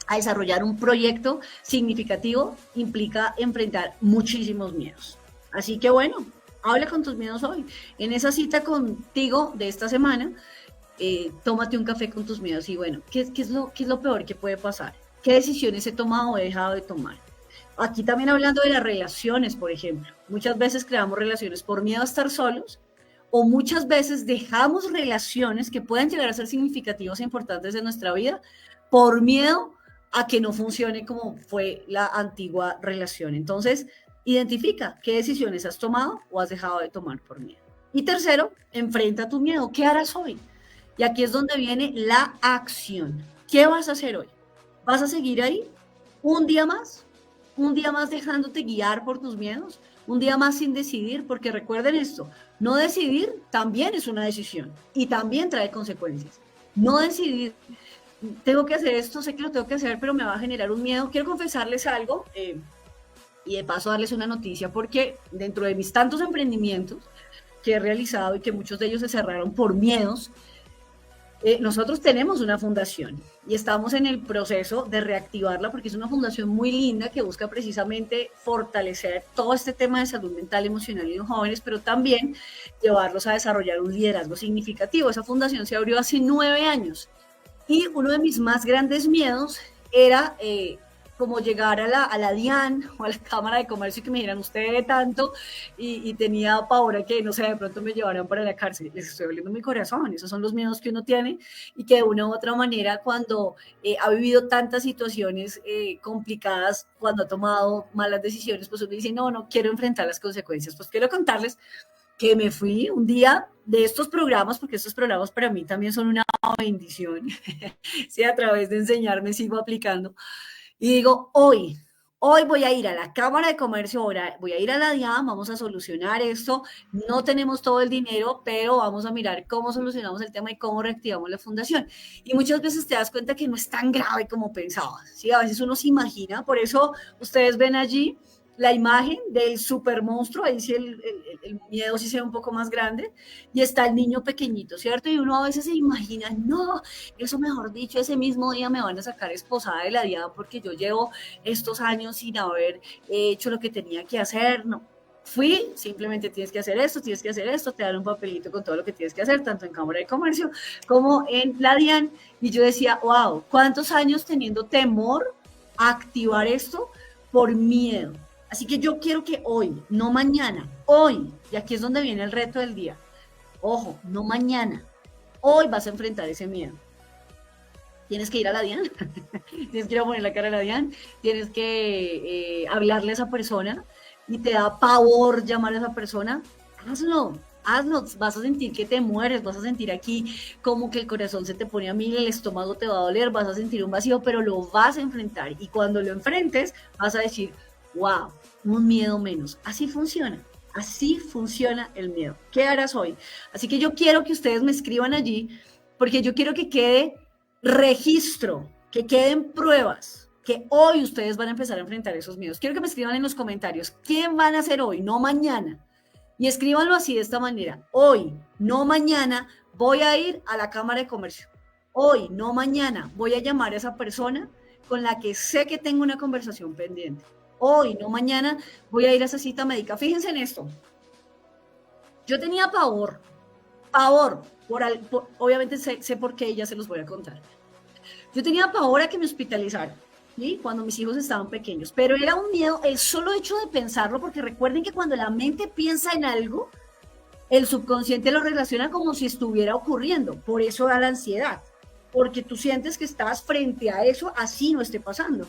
a desarrollar un proyecto significativo implica enfrentar muchísimos miedos. Así que bueno, habla con tus miedos hoy. En esa cita contigo de esta semana, tómate un café con tus miedos y bueno, ¿qué es lo peor que puede pasar? ¿Qué decisiones he tomado o he dejado de tomar? Aquí también hablando de las relaciones, por ejemplo. Muchas veces creamos relaciones por miedo a estar solos o muchas veces dejamos relaciones que puedan llegar a ser significativas e importantes en nuestra vida por miedo a que no funcione como fue la antigua relación. Entonces, identifica qué decisiones has tomado o has dejado de tomar por miedo. Y tercero, enfrenta tu miedo. ¿Qué harás hoy? Y aquí es donde viene la acción. ¿Qué vas a hacer hoy? ¿Vas a seguir ahí un día más? ¿Un día más dejándote guiar por tus miedos? ¿Un día más sin decidir? Porque recuerden esto, no decidir también es una decisión y también trae consecuencias. No decidir, tengo que hacer esto, sé que lo tengo que hacer, pero me va a generar un miedo. Quiero confesarles algo y de paso darles una noticia, porque dentro de mis tantos emprendimientos que he realizado y que muchos de ellos se cerraron por miedos, nosotros tenemos una fundación y estamos en el proceso de reactivarla porque es una fundación muy linda que busca precisamente fortalecer todo este tema de salud mental, emocional en los jóvenes, pero también llevarlos a desarrollar un liderazgo significativo. Esa fundación se abrió hace 9 años y uno de mis más grandes miedos era como llegar a la DIAN o a la Cámara de Comercio y que me dijeran, usted debe tanto, y tenía pavor a que, no sé, de pronto me llevaran para la cárcel. Les estoy abriendo mi corazón, esos son los miedos que uno tiene y que de una u otra manera cuando ha vivido tantas situaciones complicadas, cuando ha tomado malas decisiones, pues uno dice, no, no quiero enfrentar las consecuencias. Pues quiero contarles que me fui un día de estos programas, porque estos programas para mí también son una bendición, si a través de enseñarme sigo aplicando, y digo, hoy voy a ir a la Cámara de Comercio, ahora voy a ir a la DIAN, vamos a solucionar esto, no tenemos todo el dinero, pero vamos a mirar cómo solucionamos el tema y cómo reactivamos la fundación. Y muchas veces te das cuenta que no es tan grave como pensabas, ¿sí? A veces uno se imagina, por eso ustedes ven allí la imagen del super monstruo, ahí sí el miedo sí se ve un poco más grande, y está el niño pequeñito, ¿cierto? Y uno a veces se imagina, no, eso mejor dicho, ese mismo día me van a sacar esposada de la DIAN porque yo llevo estos años sin haber hecho lo que tenía que hacer, no. Fui, simplemente tienes que hacer esto, te dan un papelito con todo lo que tienes que hacer, tanto en Cámara de Comercio como en la DIAN, y yo decía, wow, ¿cuántos años teniendo temor a activar esto por miedo? Así que yo quiero que hoy, no mañana, hoy, y aquí es donde viene el reto del día, ojo, no mañana, hoy vas a enfrentar ese miedo. Tienes que ir a la DIAN, tienes que ir a poner la cara a la DIAN, tienes que hablarle a esa persona y te da pavor llamar a esa persona, hazlo, hazlo, vas a sentir que te mueres, vas a sentir aquí como que el corazón se te pone a mil, el estómago te va a doler, vas a sentir un vacío, pero lo vas a enfrentar y cuando lo enfrentes vas a decir, wow, un miedo menos. Así funciona el miedo. ¿Qué harás hoy? Así que yo quiero que ustedes me escriban allí, porque yo quiero que quede registro, que queden pruebas, que hoy ustedes van a empezar a enfrentar esos miedos. Quiero que me escriban en los comentarios, ¿quién van a hacer hoy? No mañana. Y escríbanlo así de esta manera, hoy, no mañana, voy a ir a la Cámara de Comercio. Hoy, no mañana, voy a llamar a esa persona con la que sé que tengo una conversación pendiente. Hoy, no mañana, voy a ir a esa cita médica. Fíjense en esto. Yo tenía pavor, obviamente sé por qué, ya se los voy a contar. Yo tenía pavor a que me hospitalizaran. ¿sí? Cuando mis hijos estaban pequeños. Pero era un miedo, el solo hecho de pensarlo, porque recuerden que cuando la mente piensa en algo, el subconsciente lo relaciona como si estuviera ocurriendo. Por eso da la ansiedad, porque tú sientes que estás frente a eso, así no esté pasando.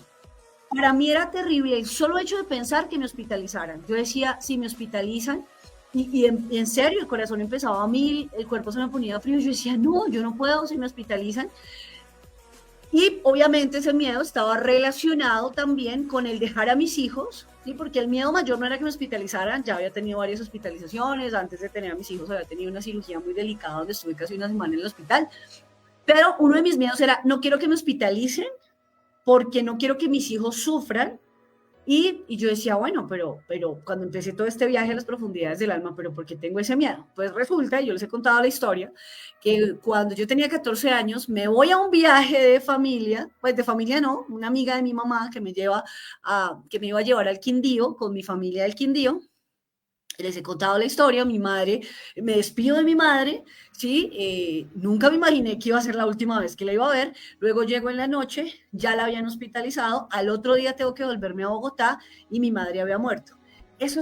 Para mí era terrible el solo hecho de pensar que me hospitalizaran. Yo decía, si me hospitalizan, en serio, el corazón empezaba a mil, el cuerpo se me ponía frío. Yo decía, no, yo no puedo, si me hospitalizan. Y obviamente ese miedo estaba relacionado también con el dejar a mis hijos, ¿sí? Porque el miedo mayor no era que me hospitalizaran, ya había tenido varias hospitalizaciones, antes de tener a mis hijos había tenido una cirugía muy delicada donde estuve casi una semana en el hospital, pero uno de mis miedos era, no quiero que me hospitalicen porque no quiero que mis hijos sufran. Y yo decía, bueno, pero cuando empecé todo este viaje a las profundidades del alma, ¿pero por qué tengo ese miedo? Pues resulta, y yo les he contado la historia, que cuando yo tenía 14 años, me voy a un viaje de familia, pues de familia no, una amiga de mi mamá que me iba a llevar al Quindío, con mi familia del Quindío. Les he contado la historia, mi madre, me despido de mi madre, ¿sí? Nunca me imaginé que iba a ser la última vez que la iba a ver, luego llego en la noche, ya la habían hospitalizado, al otro día tengo que volverme a Bogotá y mi madre había muerto. Ese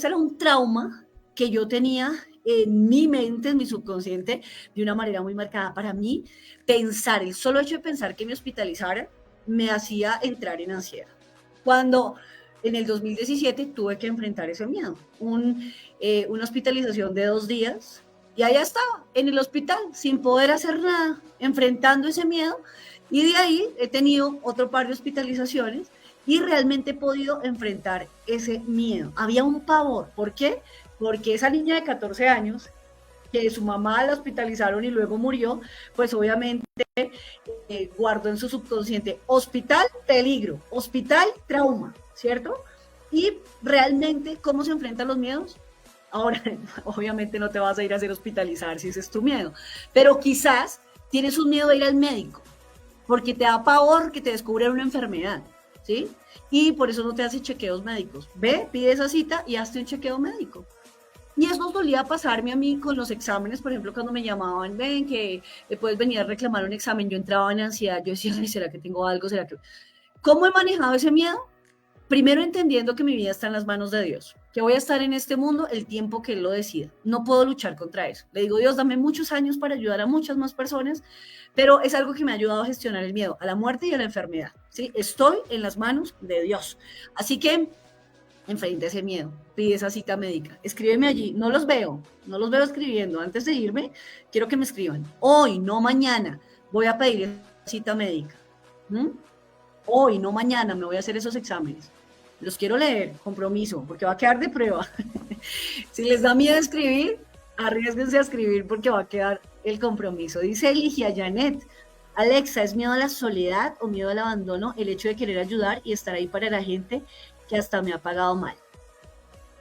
era un trauma que yo tenía en mi mente, en mi subconsciente, de una manera muy marcada. Para mí, pensar, el solo hecho de pensar que me hospitalizaran, me hacía entrar en ansiedad. Cuando en el 2017 tuve que enfrentar ese miedo, una hospitalización de 2 días, y allá estaba, en el hospital, sin poder hacer nada, enfrentando ese miedo, y de ahí he tenido otro par de hospitalizaciones, y realmente he podido enfrentar ese miedo. Había un pavor, ¿por qué? Porque esa niña de 14 años, que su mamá la hospitalizaron y luego murió, pues obviamente guardó en su subconsciente hospital, peligro, hospital, trauma, ¿cierto? Y realmente, ¿cómo se enfrentan los miedos? Ahora, obviamente no te vas a ir a hacer hospitalizar si ese es tu miedo, pero quizás tienes un miedo de ir al médico, porque te da pavor que te descubran una enfermedad, ¿sí? Y por eso no te haces chequeos médicos. Ve, pide esa cita y hazte un chequeo médico. Y eso solía pasarme a mí con los exámenes, por ejemplo, cuando me llamaban, ven, que puedes venir a reclamar un examen, yo entraba en ansiedad, yo decía, ay, ¿será que tengo algo? ¿Será que...? ¿Cómo he manejado ese miedo? Primero entendiendo que mi vida está en las manos de Dios, que voy a estar en este mundo el tiempo que Él lo decida. No puedo luchar contra eso. Le digo, Dios, dame muchos años para ayudar a muchas más personas, pero es algo que me ha ayudado a gestionar el miedo a la muerte y a la enfermedad. ¿Sí? Estoy en las manos de Dios. Así que enfrente ese miedo, pide esa cita médica, escríbeme allí, no los veo escribiendo, antes de irme, quiero que me escriban, hoy, no mañana, voy a pedir esa cita médica, ¿Mm? Hoy, no mañana, me voy a hacer esos exámenes, los quiero leer, compromiso, porque va a quedar de prueba. Si les da miedo escribir, arriesguense a escribir porque va a quedar el compromiso. Dice Ligia Janet, Alexa, ¿es miedo a la soledad o miedo al abandono el hecho de querer ayudar y estar ahí para la gente que hasta me ha pagado mal?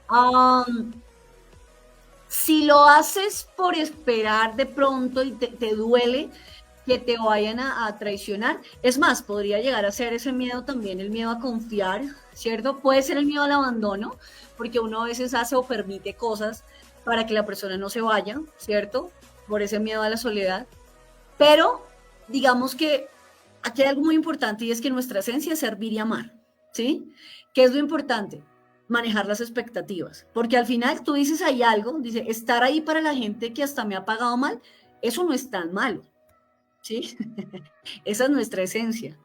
Um, si lo haces por esperar de pronto y te duele que te vayan a traicionar, es más, podría llegar a ser ese miedo también, el miedo a confiar, ¿cierto? Puede ser el miedo al abandono, porque uno a veces hace o permite cosas para que la persona no se vaya, ¿cierto? Por ese miedo a la soledad. Pero digamos que aquí hay algo muy importante y es que nuestra esencia es servir y amar, ¿sí? ¿Qué es lo importante? Manejar las expectativas, porque al final tú dices hay algo, dice, estar ahí para la gente que hasta me ha pagado mal, eso no es tan malo, ¿sí? Esa es nuestra esencia.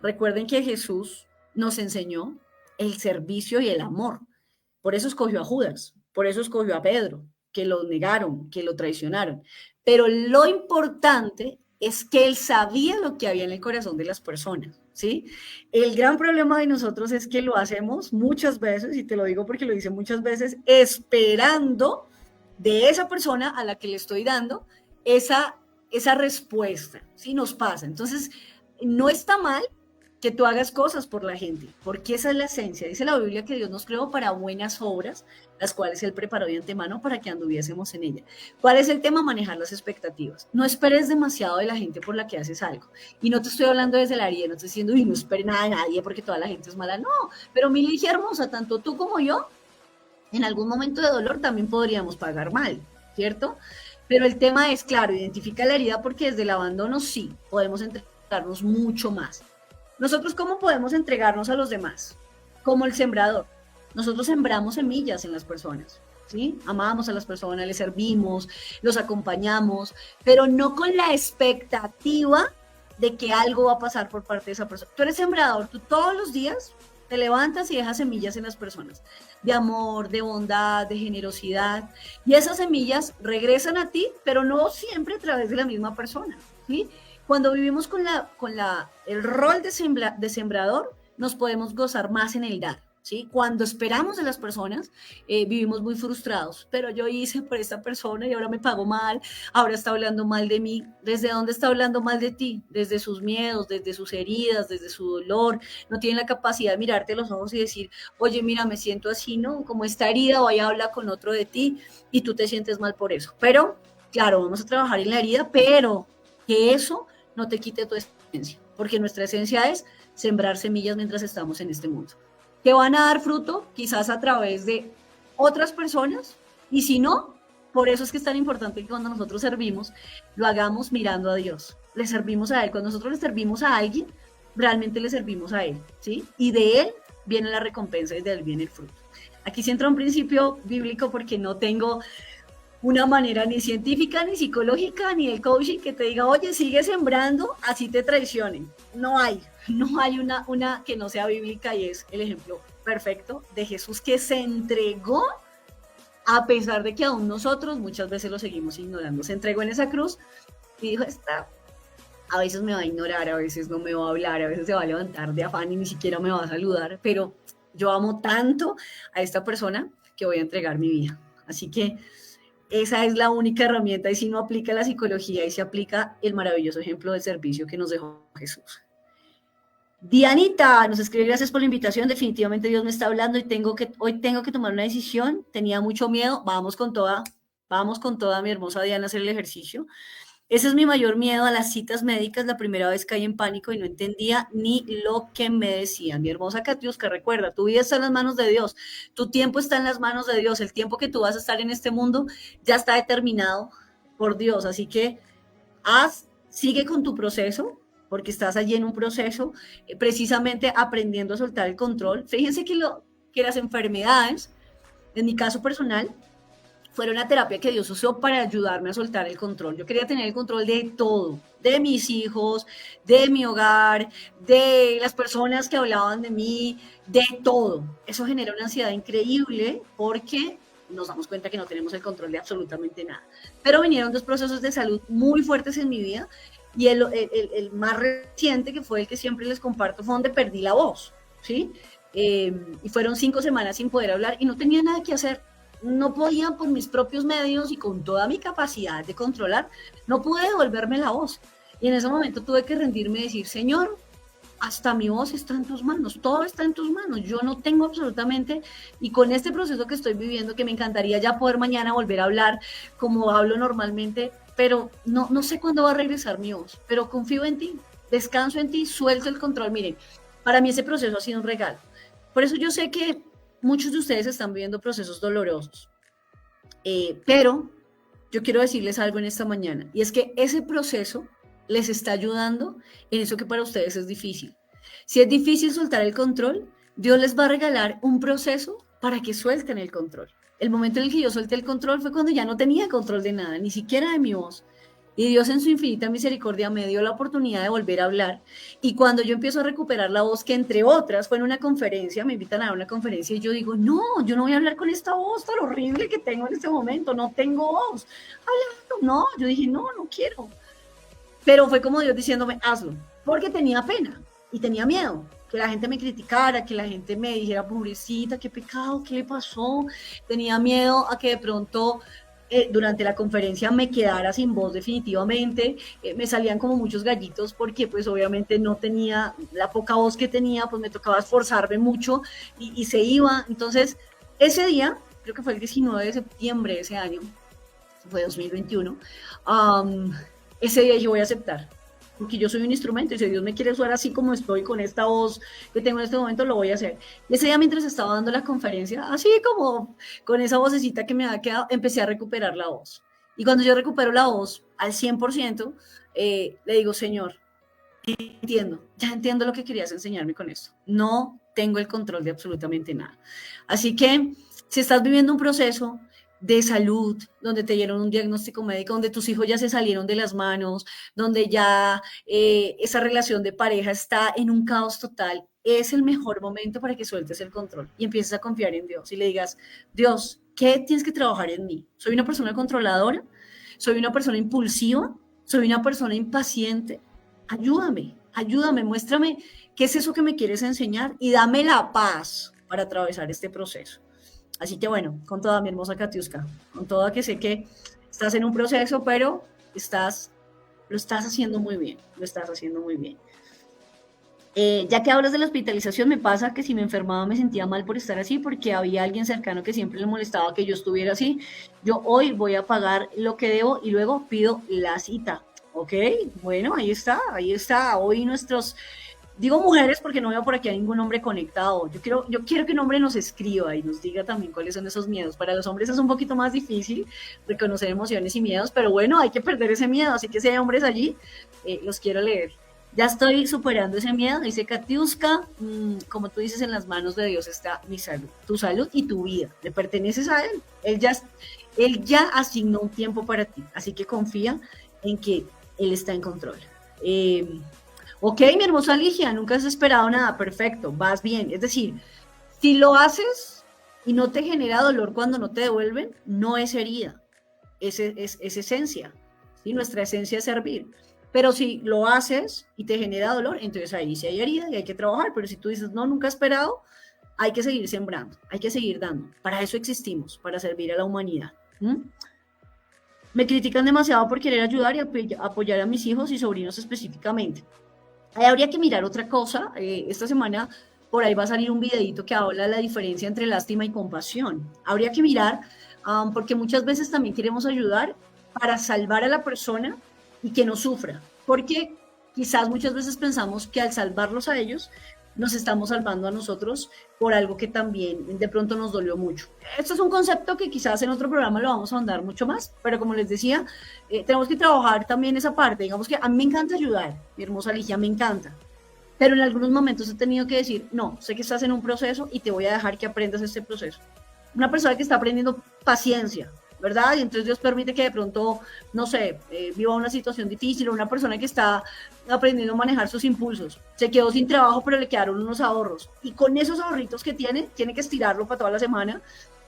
Recuerden que Jesús nos enseñó el servicio y el amor. Por eso escogió a Judas, por eso escogió a Pedro, que lo negaron, que lo traicionaron. Pero lo importante es que él sabía lo que había en el corazón de las personas, ¿sí? El gran problema de nosotros es que lo hacemos muchas veces, y te lo digo porque lo hice muchas veces, esperando de esa persona a la que le estoy dando esa respuesta, ¿sí? Nos pasa. Entonces, no está mal que tú hagas cosas por la gente, porque esa es la esencia. Dice la Biblia que Dios nos creó para buenas obras, las cuales Él preparó de antemano para que anduviésemos en ella. ¿Cuál es el tema? Manejar las expectativas. No esperes demasiado de la gente por la que haces algo. Y no te estoy hablando desde la herida, no te estoy diciendo, y no esperes nada de nadie porque toda la gente es mala. No, pero mi Ligia hermosa, tanto tú como yo, en algún momento de dolor también podríamos pagar mal, ¿cierto? Pero el tema es, claro, identifica la herida porque desde el abandono sí podemos entregarnos mucho más. Nosotros, ¿cómo podemos entregarnos a los demás? Como el sembrador. Nosotros sembramos semillas en las personas, ¿sí? Amamos a las personas, les servimos, los acompañamos, pero no con la expectativa de que algo va a pasar por parte de esa persona. Tú eres sembrador, tú todos los días te levantas y dejas semillas en las personas, de amor, de bondad, de generosidad, y esas semillas regresan a ti, pero no siempre a través de la misma persona, ¿sí? Cuando vivimos el rol de sembrador, nos podemos gozar más en el dar, ¿sí? Cuando esperamos de las personas, vivimos muy frustrados, pero yo hice por esta persona y ahora me pagó mal, ahora está hablando mal de mí. ¿Desde dónde está hablando mal de ti? Desde sus miedos, desde sus heridas, desde su dolor. No tiene la capacidad de mirarte a los ojos y decir, oye, mira, me siento así, ¿no? Como esta herida, vaya a hablar con otro de ti y tú te sientes mal por eso. Pero, claro, vamos a trabajar en la herida, pero que eso no te quite tu esencia, porque nuestra esencia es sembrar semillas mientras estamos en este mundo, que van a dar fruto quizás a través de otras personas, y si no, por eso es que es tan importante que cuando nosotros servimos, lo hagamos mirando a Dios, le servimos a Él. Cuando nosotros le servimos a alguien, realmente le servimos a Él, ¿sí? Y de Él viene la recompensa y de Él viene el fruto. Aquí sí entra un principio bíblico porque no tengo una manera ni científica, ni psicológica, ni de coaching que te diga, oye, sigue sembrando, así te traicionen. No hay, no hay una que no sea bíblica, y es el ejemplo perfecto de Jesús, que se entregó a pesar de que aún nosotros muchas veces lo seguimos ignorando. Se entregó en esa cruz y dijo, a veces me va a ignorar, a veces no me va a hablar, a veces se va a levantar de afán y ni siquiera me va a saludar, pero yo amo tanto a esta persona que voy a entregar mi vida. Así que esa es la única herramienta, y si no aplica la psicología y se aplica el maravilloso ejemplo de servicio que nos dejó Jesús. Dianita nos escribe, gracias por la invitación, definitivamente Dios me está hablando y hoy tengo que tomar una decisión, tenía mucho miedo, vamos con toda mi hermosa Diana a hacer el ejercicio. Ese es mi mayor miedo, a las citas médicas. La primera vez caí en pánico y no entendía ni lo que me decían. Mi hermosa Katiuska, recuerda, tu vida está en las manos de Dios, tu tiempo está en las manos de Dios, el tiempo que tú vas a estar en este mundo ya está determinado por Dios, así que sigue con tu proceso, porque estás allí en un proceso, precisamente aprendiendo a soltar el control. Fíjense que las enfermedades, en mi caso personal, fueron una terapia que Dios usó para ayudarme a soltar el control. Yo quería tener el control de todo, de mis hijos, de mi hogar, de las personas que hablaban de mí, de todo. Eso genera una ansiedad increíble porque nos damos cuenta que no tenemos el control de absolutamente nada. Pero vinieron dos procesos de salud muy fuertes en mi vida, y el más reciente, que fue el que siempre les comparto, fue donde perdí la voz, ¿sí? Y fueron 5 semanas sin poder hablar y no tenía nada que hacer. No podía, por mis propios medios y con toda mi capacidad de controlar, no pude devolverme la voz. Y en ese momento tuve que rendirme y decir, Señor, hasta mi voz está en tus manos, todo está en tus manos, yo no tengo absolutamente, y con este proceso que estoy viviendo, que me encantaría ya poder mañana volver a hablar como hablo normalmente, pero no sé cuándo va a regresar mi voz, pero confío en ti, descanso en ti, suelto el control. Miren, para mí ese proceso ha sido un regalo. Por eso yo sé que muchos de ustedes están viviendo procesos dolorosos, pero yo quiero decirles algo en esta mañana, y es que ese proceso les está ayudando en eso que para ustedes es difícil. Si es difícil soltar el control, Dios les va a regalar un proceso para que suelten el control. El momento en el que yo solté el control fue cuando ya no tenía control de nada, ni siquiera de mi voz. Y Dios en su infinita misericordia me dio la oportunidad de volver a hablar. Y cuando yo empiezo a recuperar la voz, que entre otras fue en una conferencia, me invitan a dar una conferencia y yo digo, no, yo no voy a hablar con esta voz tan horrible que tengo en este momento, no tengo voz. Hablando, no, yo dije, no quiero. Pero fue como Dios diciéndome, hazlo, porque tenía pena y tenía miedo, que la gente me criticara, que la gente me dijera, pobrecita, qué pecado, qué le pasó. Tenía miedo a que de pronto durante la conferencia me quedara sin voz definitivamente. Me salían como muchos gallitos porque pues obviamente no tenía la poca voz que tenía, pues me tocaba esforzarme mucho y se iba. Entonces, ese día, creo que fue el 19 de septiembre de ese año, fue 2021, ese día yo voy a aceptar, porque yo soy un instrumento y si Dios me quiere usar así como estoy, con esta voz que tengo en este momento, lo voy a hacer. Y ese día, mientras estaba dando la conferencia, así como con esa vocecita que me había quedado, empecé a recuperar la voz. Y cuando yo recupero la voz al 100%, le digo, Señor, ya entiendo lo que querías enseñarme con esto. No tengo el control de absolutamente nada. Así que si estás viviendo un proceso de salud, donde te dieron un diagnóstico médico, donde tus hijos ya se salieron de las manos, donde ya esa relación de pareja está en un caos total, es el mejor momento para que sueltes el control y empieces a confiar en Dios y le digas, Dios, ¿qué tienes que trabajar en mí? ¿Soy una persona controladora? ¿Soy una persona impulsiva? ¿Soy una persona impaciente? Ayúdame, ayúdame, muéstrame qué es eso que me quieres enseñar y dame la paz para atravesar este proceso. Así que bueno, con toda mi hermosa Katiuska, con toda que sé que estás en un proceso, pero lo estás haciendo muy bien, lo estás haciendo muy bien. Ya que hablas de la hospitalización, me pasa que si me enfermaba me sentía mal por estar así, porque había alguien cercano que siempre le molestaba que yo estuviera así. Yo hoy voy a pagar lo que debo y luego pido la cita. Ok, bueno, ahí está, ahí está. Hoy nuestros, digo mujeres porque no veo por aquí a ningún hombre conectado. Yo quiero que un hombre nos escriba y nos diga también cuáles son esos miedos. Para los hombres es un poquito más difícil reconocer emociones y miedos, pero bueno, hay que perder ese miedo. Así que si hay hombres allí, los quiero leer. Ya estoy superando ese miedo, dice Katiuska, como tú dices, en las manos de Dios está mi salud, tu salud y tu vida, le perteneces a Él, Él ya asignó un tiempo para ti, así que confía en que Él está en control. Eh, ok, mi hermosa Ligia, nunca has esperado nada, perfecto, vas bien, es decir, si lo haces y no te genera dolor cuando no te devuelven, no es herida, es esencia, ¿sí? Nuestra esencia es servir. Pero si lo haces y te genera dolor, entonces ahí sí hay herida y hay que trabajar. Pero si tú dices, no, nunca he esperado, hay que seguir sembrando, hay que seguir dando. Para eso existimos, para servir a la humanidad. ¿Mm? Me critican demasiado por querer ayudar y apoyar a mis hijos y sobrinos específicamente. Ahí habría que mirar otra cosa. Esta semana por ahí va a salir un videito que habla de la diferencia entre lástima y compasión. Habría que mirar, porque muchas veces también queremos ayudar para salvar a la persona y que no sufra. Porque quizás muchas veces pensamos que al salvarlos a ellos, nos estamos salvando a nosotros por algo que también de pronto nos dolió mucho. Esto es un concepto que quizás en otro programa lo vamos a ahondar mucho más, pero como les decía, tenemos que trabajar también esa parte. Digamos que a mí me encanta ayudar, mi hermosa Ligia, me encanta. Pero en algunos momentos he tenido que decir, no, sé que estás en un proceso y te voy a dejar que aprendas este proceso. Una persona que está aprendiendo paciencia, ¿verdad? Y entonces Dios permite que de pronto, no sé, viva una situación difícil, o una persona que está aprendiendo a manejar sus impulsos. Se quedó sin trabajo, pero le quedaron unos ahorros. Y con esos ahorritos que tiene que estirarlo para toda la semana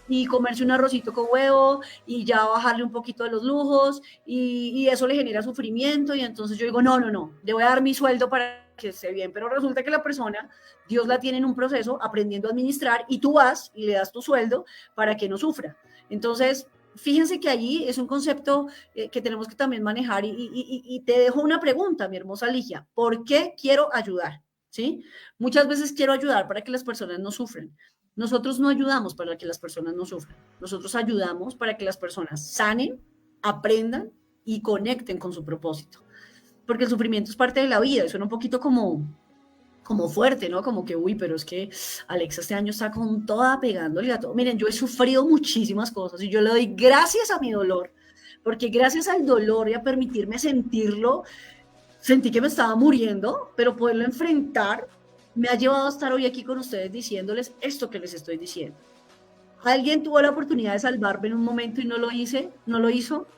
y comerse un arrocito con huevo y ya bajarle un poquito de los lujos y eso le genera sufrimiento y entonces yo digo, no, no, no, le voy a dar mi sueldo para que esté bien, pero resulta que la persona, Dios la tiene en un proceso aprendiendo a administrar y tú vas y le das tu sueldo para que no sufra. Entonces, fíjense que allí es un concepto que tenemos que también manejar y te dejo una pregunta, mi hermosa Ligia, ¿por qué quiero ayudar? ¿Sí? Muchas veces quiero ayudar para que las personas no sufran. Nosotros no ayudamos para que las personas no sufran. Nosotros ayudamos para que las personas sanen, aprendan y conecten con su propósito. Porque el sufrimiento es parte de la vida. Suena un poquito como fuerte, ¿no? Como que, uy, pero es que Alexa este año está con toda pegándole a todo. Miren, yo he sufrido muchísimas cosas y yo le doy gracias a mi dolor, porque gracias al dolor y a permitirme sentirlo, sentí que me estaba muriendo, pero poderlo enfrentar me ha llevado a estar hoy aquí con ustedes diciéndoles esto que les estoy diciendo. Alguien tuvo la oportunidad de salvarme en un momento y no lo hizo,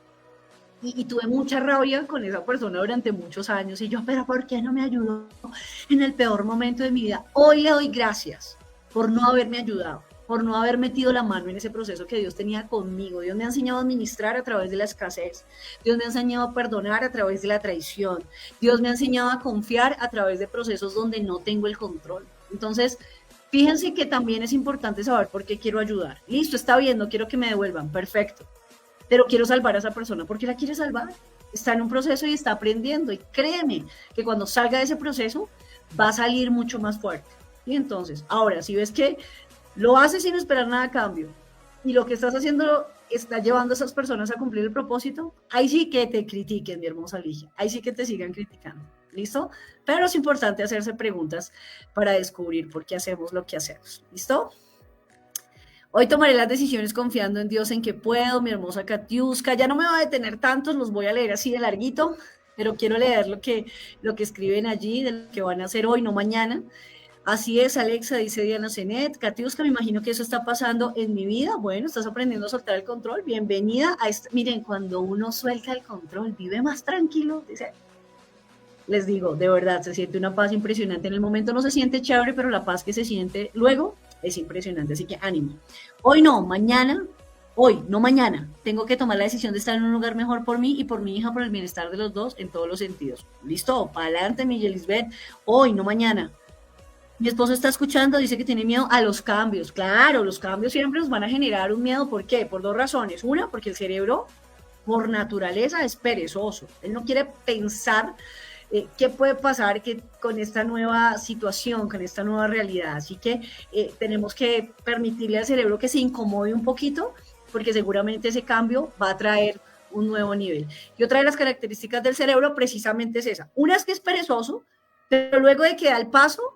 y tuve mucha rabia con esa persona durante muchos años y yo, pero ¿por qué no me ayudó en el peor momento de mi vida? Hoy le doy gracias por no haberme ayudado, por no haber metido la mano en ese proceso que Dios tenía conmigo. Dios me ha enseñado a administrar a través de la escasez. Dios me ha enseñado a perdonar a través de la traición. Dios me ha enseñado a confiar a través de procesos donde no tengo el control. Entonces, fíjense que también es importante saber por qué quiero ayudar. Listo, está bien, no quiero que me devuelvan, perfecto, pero quiero salvar a esa persona porque la quiere salvar. Está en un proceso y está aprendiendo. Y créeme que cuando salga de ese proceso va a salir mucho más fuerte. Y entonces, ahora, si ves que lo haces sin esperar nada a cambio y lo que estás haciendo está llevando a esas personas a cumplir el propósito, ahí sí que te critiquen, mi hermosa Ligia. Ahí sí que te sigan criticando. ¿Listo? Pero es importante hacerse preguntas para descubrir por qué hacemos lo que hacemos. ¿Listo? Hoy tomaré las decisiones confiando en Dios, en que puedo, mi hermosa Katiuska. Ya no me va a detener tantos, los voy a leer así de larguito. pero quiero leer lo que escriben allí, de lo que van a hacer hoy, no mañana. Así es, Alexa, dice Diana Zenet. Katiuska, me imagino que eso está pasando en mi vida. Bueno, estás aprendiendo a soltar el control. Bienvenida a este. Miren, cuando uno suelta el control, vive más tranquilo. Dice, les digo, de verdad, se siente una paz impresionante. En el momento no se siente chévere, pero la paz que se siente luego es impresionante. Así que ánimo. Hoy no, mañana, hoy, no mañana. Tengo que tomar la decisión de estar en un lugar mejor por mí y por mi hija, por el bienestar de los dos en todos los sentidos. ¿Listo? Para adelante, Miguel Lisbeth. Hoy, no mañana. Mi esposo está escuchando, dice que tiene miedo a los cambios. Claro, los cambios siempre nos van a generar un miedo. ¿Por qué? Por dos razones. Una, porque el cerebro, por naturaleza, es perezoso. Él no quiere pensar qué puede pasar con esta nueva situación, con esta nueva realidad. Así que tenemos que permitirle al cerebro que se incomode un poquito, porque seguramente ese cambio va a traer un nuevo nivel. Y otra de las características del cerebro precisamente es esa. Una es que es perezoso, pero luego de que da el paso,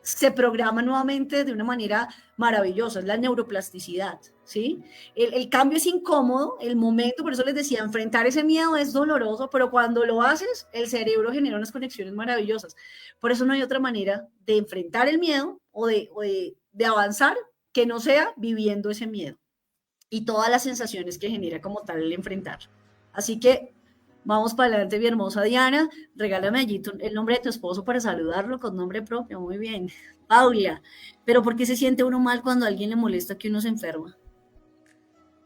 se programa nuevamente de una manera maravillosa, es la neuroplasticidad, ¿sí? El cambio es incómodo, el momento, por eso les decía, enfrentar ese miedo es doloroso, pero cuando lo haces, el cerebro genera unas conexiones maravillosas. Por eso no hay otra manera de enfrentar el miedo o de avanzar que no sea viviendo ese miedo y todas las sensaciones que genera como tal el enfrentar. Así que vamos para adelante, mi hermosa Diana. Regálame allí el nombre de tu esposo para saludarlo con nombre propio. Muy bien. Paula, pero ¿por qué se siente uno mal cuando a alguien le molesta que uno se enferma?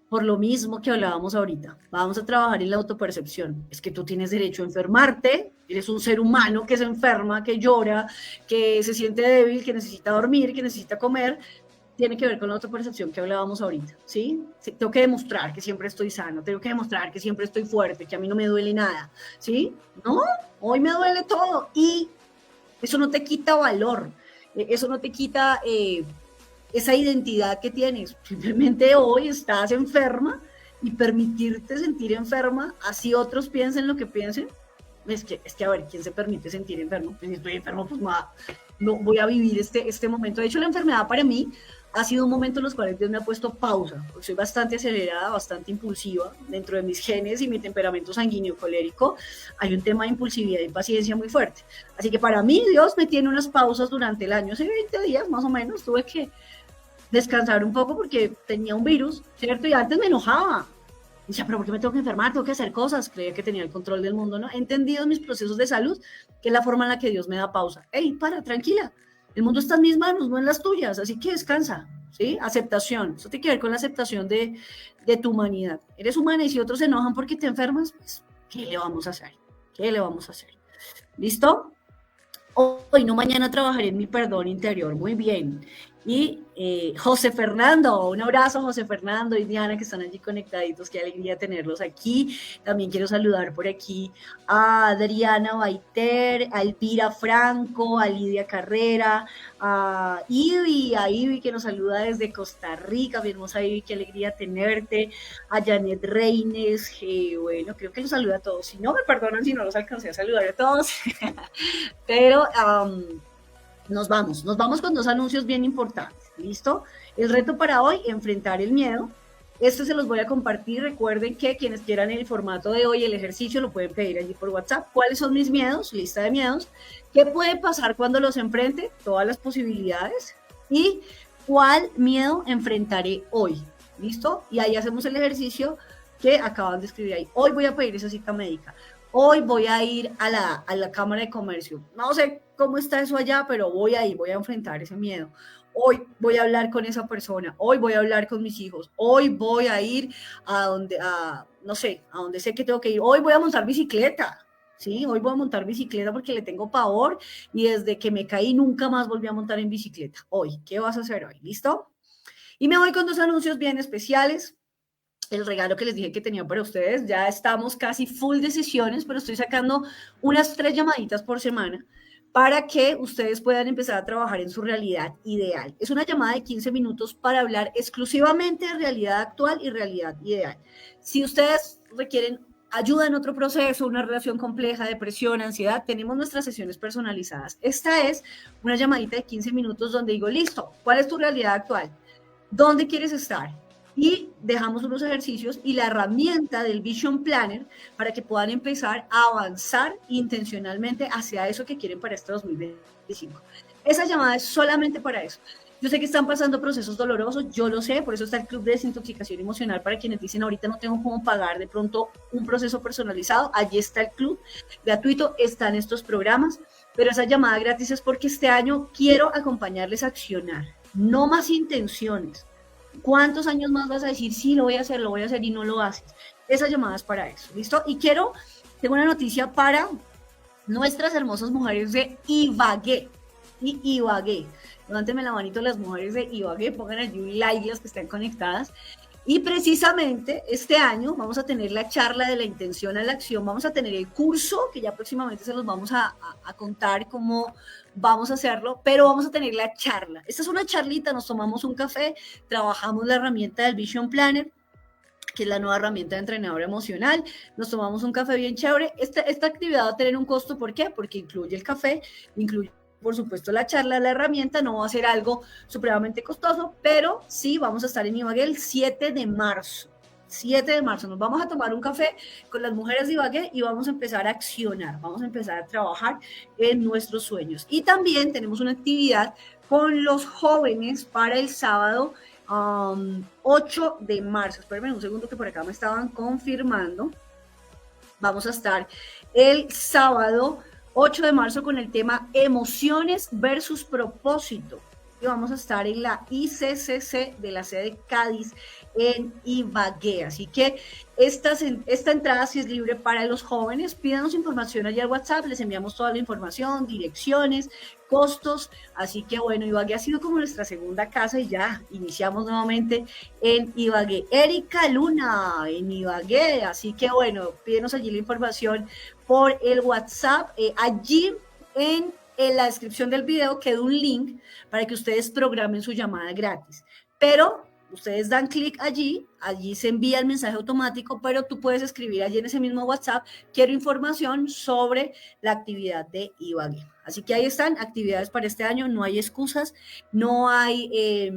Por lo mismo que hablábamos ahorita. Vamos a trabajar en la autopercepción. Es que tú tienes derecho a enfermarte. Eres un ser humano que se enferma, que llora, que se siente débil, que necesita dormir, que necesita comer. Tiene que ver con la autopercepción que hablábamos ahorita, ¿sí? Tengo que demostrar que siempre estoy sano, tengo que demostrar que siempre estoy fuerte, que a mí no me duele nada, ¿sí? No, hoy me duele todo y eso no te quita valor, eso no te quita esa identidad que tienes. Simplemente hoy estás enferma y permitirte sentir enferma, así otros piensen lo que piensen. Es que a ver, ¿quién se permite sentir enfermo? Pues si estoy enfermo, pues no voy a vivir este momento. De hecho, la enfermedad para mí ha sido un momento en los cuales Dios me ha puesto pausa, porque soy bastante acelerada, bastante impulsiva, dentro de mis genes y mi temperamento sanguíneo colérico, hay un tema de impulsividad y paciencia muy fuerte. Así que para mí Dios me tiene unas pausas durante el año, hace 20 días más o menos, tuve que descansar un poco porque tenía un virus, ¿cierto? Y antes me enojaba. Decía, pero ¿por qué me tengo que enfermar? Tengo que hacer cosas. Creía que tenía el control del mundo, ¿no? He entendido en mis procesos de salud que es la forma en la que Dios me da pausa. ¡Ey, tranquila! El mundo está en mis manos, no en las tuyas, así que descansa, ¿sí? Aceptación. Eso tiene que ver con la aceptación de tu humanidad. Eres humana y si otros se enojan porque te enfermas, pues, ¿qué le vamos a hacer? ¿Qué le vamos a hacer? ¿Listo? Hoy, no mañana, trabajaré en mi perdón interior. Muy bien. Y José Fernando, un abrazo José Fernando y Diana que están allí conectaditos, qué alegría tenerlos aquí. También quiero saludar por aquí a Adriana Baiter, a Elvira Franco, a Lidia Carrera, a Ivy que nos saluda desde Costa Rica, mi hermosa Ivy, qué alegría tenerte, a Janet Reines, bueno, creo que los saluda a todos, si no me perdonan si no los alcancé a saludar a todos, pero nos vamos con dos anuncios bien importantes, ¿listo? El reto para hoy, enfrentar el miedo. Esto se los voy a compartir. Recuerden que quienes quieran el formato de hoy, el ejercicio, lo pueden pedir allí por WhatsApp. ¿Cuáles son mis miedos? Lista de miedos. ¿Qué puede pasar cuando los enfrente? Todas las posibilidades. ¿Y cuál miedo enfrentaré hoy? ¿Listo? Y ahí hacemos el ejercicio que acaban de escribir ahí. Hoy voy a pedir esa cita médica. Hoy voy a ir a la Cámara de Comercio. No sé cómo está eso allá, pero voy a ir, voy a enfrentar ese miedo. Hoy voy a hablar con esa persona, hoy voy a hablar con mis hijos, hoy voy a ir no sé, a donde sé que tengo que ir, hoy voy a montar bicicleta, ¿sí? Hoy voy a montar bicicleta porque le tengo pavor y desde que me caí nunca más volví a montar en bicicleta. Hoy, ¿qué vas a hacer hoy? ¿Listo? Y me voy con dos anuncios bien especiales. El regalo que les dije que tenía para ustedes, ya estamos casi full de sesiones, pero estoy sacando unas 3 llamaditas por semana para que ustedes puedan empezar a trabajar en su realidad ideal. Es una llamada de 15 minutos para hablar exclusivamente de realidad actual y realidad ideal. Si ustedes requieren ayuda en otro proceso, una relación compleja, depresión, ansiedad, tenemos nuestras sesiones personalizadas. Esta es una llamadita de 15 minutos donde digo, listo, ¿cuál es tu realidad actual? ¿Dónde quieres estar? y dejamos unos ejercicios y la herramienta del Vision Planner para que puedan empezar a avanzar intencionalmente hacia eso que quieren para este 2025. Esa llamada es solamente para eso. Yo sé que están pasando procesos dolorosos, yo lo sé, por eso está el Club de Desintoxicación Emocional para quienes dicen ahorita no tengo cómo pagar de pronto un proceso personalizado. Allí está el club gratuito, están estos programas, pero esa llamada gratis es porque este año quiero acompañarles a accionar, no más intenciones. ¿Cuántos años más vas a decir, sí, lo voy a hacer y no lo haces? Esa llamada es para eso, ¿listo? Y tengo una noticia para nuestras hermosas mujeres de Ibagué. Y Ibagué, levánteme la manito las mujeres de Ibagué, pongan allí un like las que estén conectadas. Y precisamente este año vamos a tener la charla de la intención a la acción, vamos a tener el curso, que ya próximamente se los vamos a contar cómo vamos a hacerlo, pero vamos a tener la charla. Esta es una charlita, nos tomamos un café, trabajamos la herramienta del Vision Planner, que es la nueva herramienta de entrenador emocional, nos tomamos un café bien chévere. Esta actividad va a tener un costo, ¿por qué? Porque incluye el café, incluye por supuesto la charla, la herramienta, no va a ser algo supremamente costoso, pero sí vamos a estar en Ibagué el 7 de marzo. 7 de marzo nos vamos a tomar un café con las mujeres de Ibagué y vamos a empezar a accionar, vamos a empezar a trabajar en nuestros sueños. Y también tenemos una actividad con los jóvenes para el sábado 8 de marzo. Espérenme un segundo que por acá me estaban confirmando. Vamos a estar el sábado 8 de marzo con el tema emociones versus propósito. Y vamos a estar en la ICCC de la sede Cádiz en Ibagué. Así que esta entrada sí es libre para los jóvenes. Pídanos información allá al WhatsApp, les enviamos toda la información, direcciones, costos. Así que bueno, Ibagué ha sido como nuestra segunda casa y ya iniciamos nuevamente en Ibagué. Erika Luna en Ibagué. Así que bueno, pídenos allí la información por el WhatsApp. Allí en la descripción del video queda un link para que ustedes programen su llamada gratis. Pero ustedes dan clic allí se envía el mensaje automático, pero tú puedes escribir allí en ese mismo WhatsApp, quiero información sobre la actividad de Ibagué. Así que ahí están, actividades para este año, no hay excusas, no hay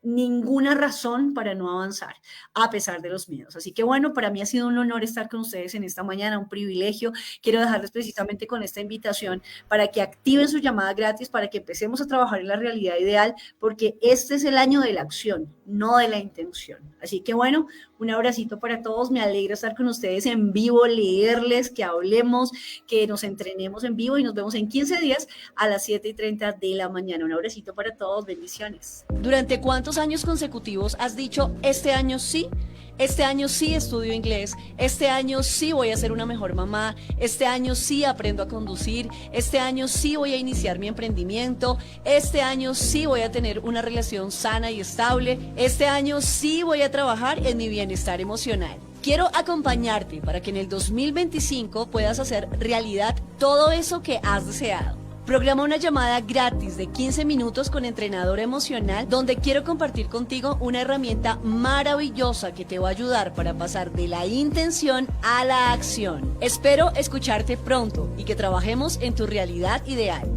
ninguna razón para no avanzar, a pesar de los miedos. Así que bueno, para mí ha sido un honor estar con ustedes en esta mañana, un privilegio. Quiero dejarles precisamente con esta invitación para que activen su llamada gratis, para que empecemos a trabajar en la realidad ideal, porque este es el año de la acción, no de la intención. Así que bueno, un abracito para todos, me alegra estar con ustedes en vivo, leerles, que hablemos, que nos entrenemos en vivo y nos vemos en 15 días a las 7:30 de la mañana. Un abracito para todos, bendiciones. ¿Durante cuántos años consecutivos has dicho, este año sí estudio inglés, este año sí voy a ser una mejor mamá, este año sí aprendo a conducir, este año sí voy a iniciar mi emprendimiento, este año sí voy a tener una relación sana y estable, este año sí voy a trabajar en mi bienestar emocional? Quiero acompañarte para que en el 2025 puedas hacer realidad todo eso que has deseado. Programa una llamada gratis de 15 minutos con entrenador emocional, donde quiero compartir contigo una herramienta maravillosa que te va a ayudar para pasar de la intención a la acción. Espero escucharte pronto y que trabajemos en tu realidad ideal.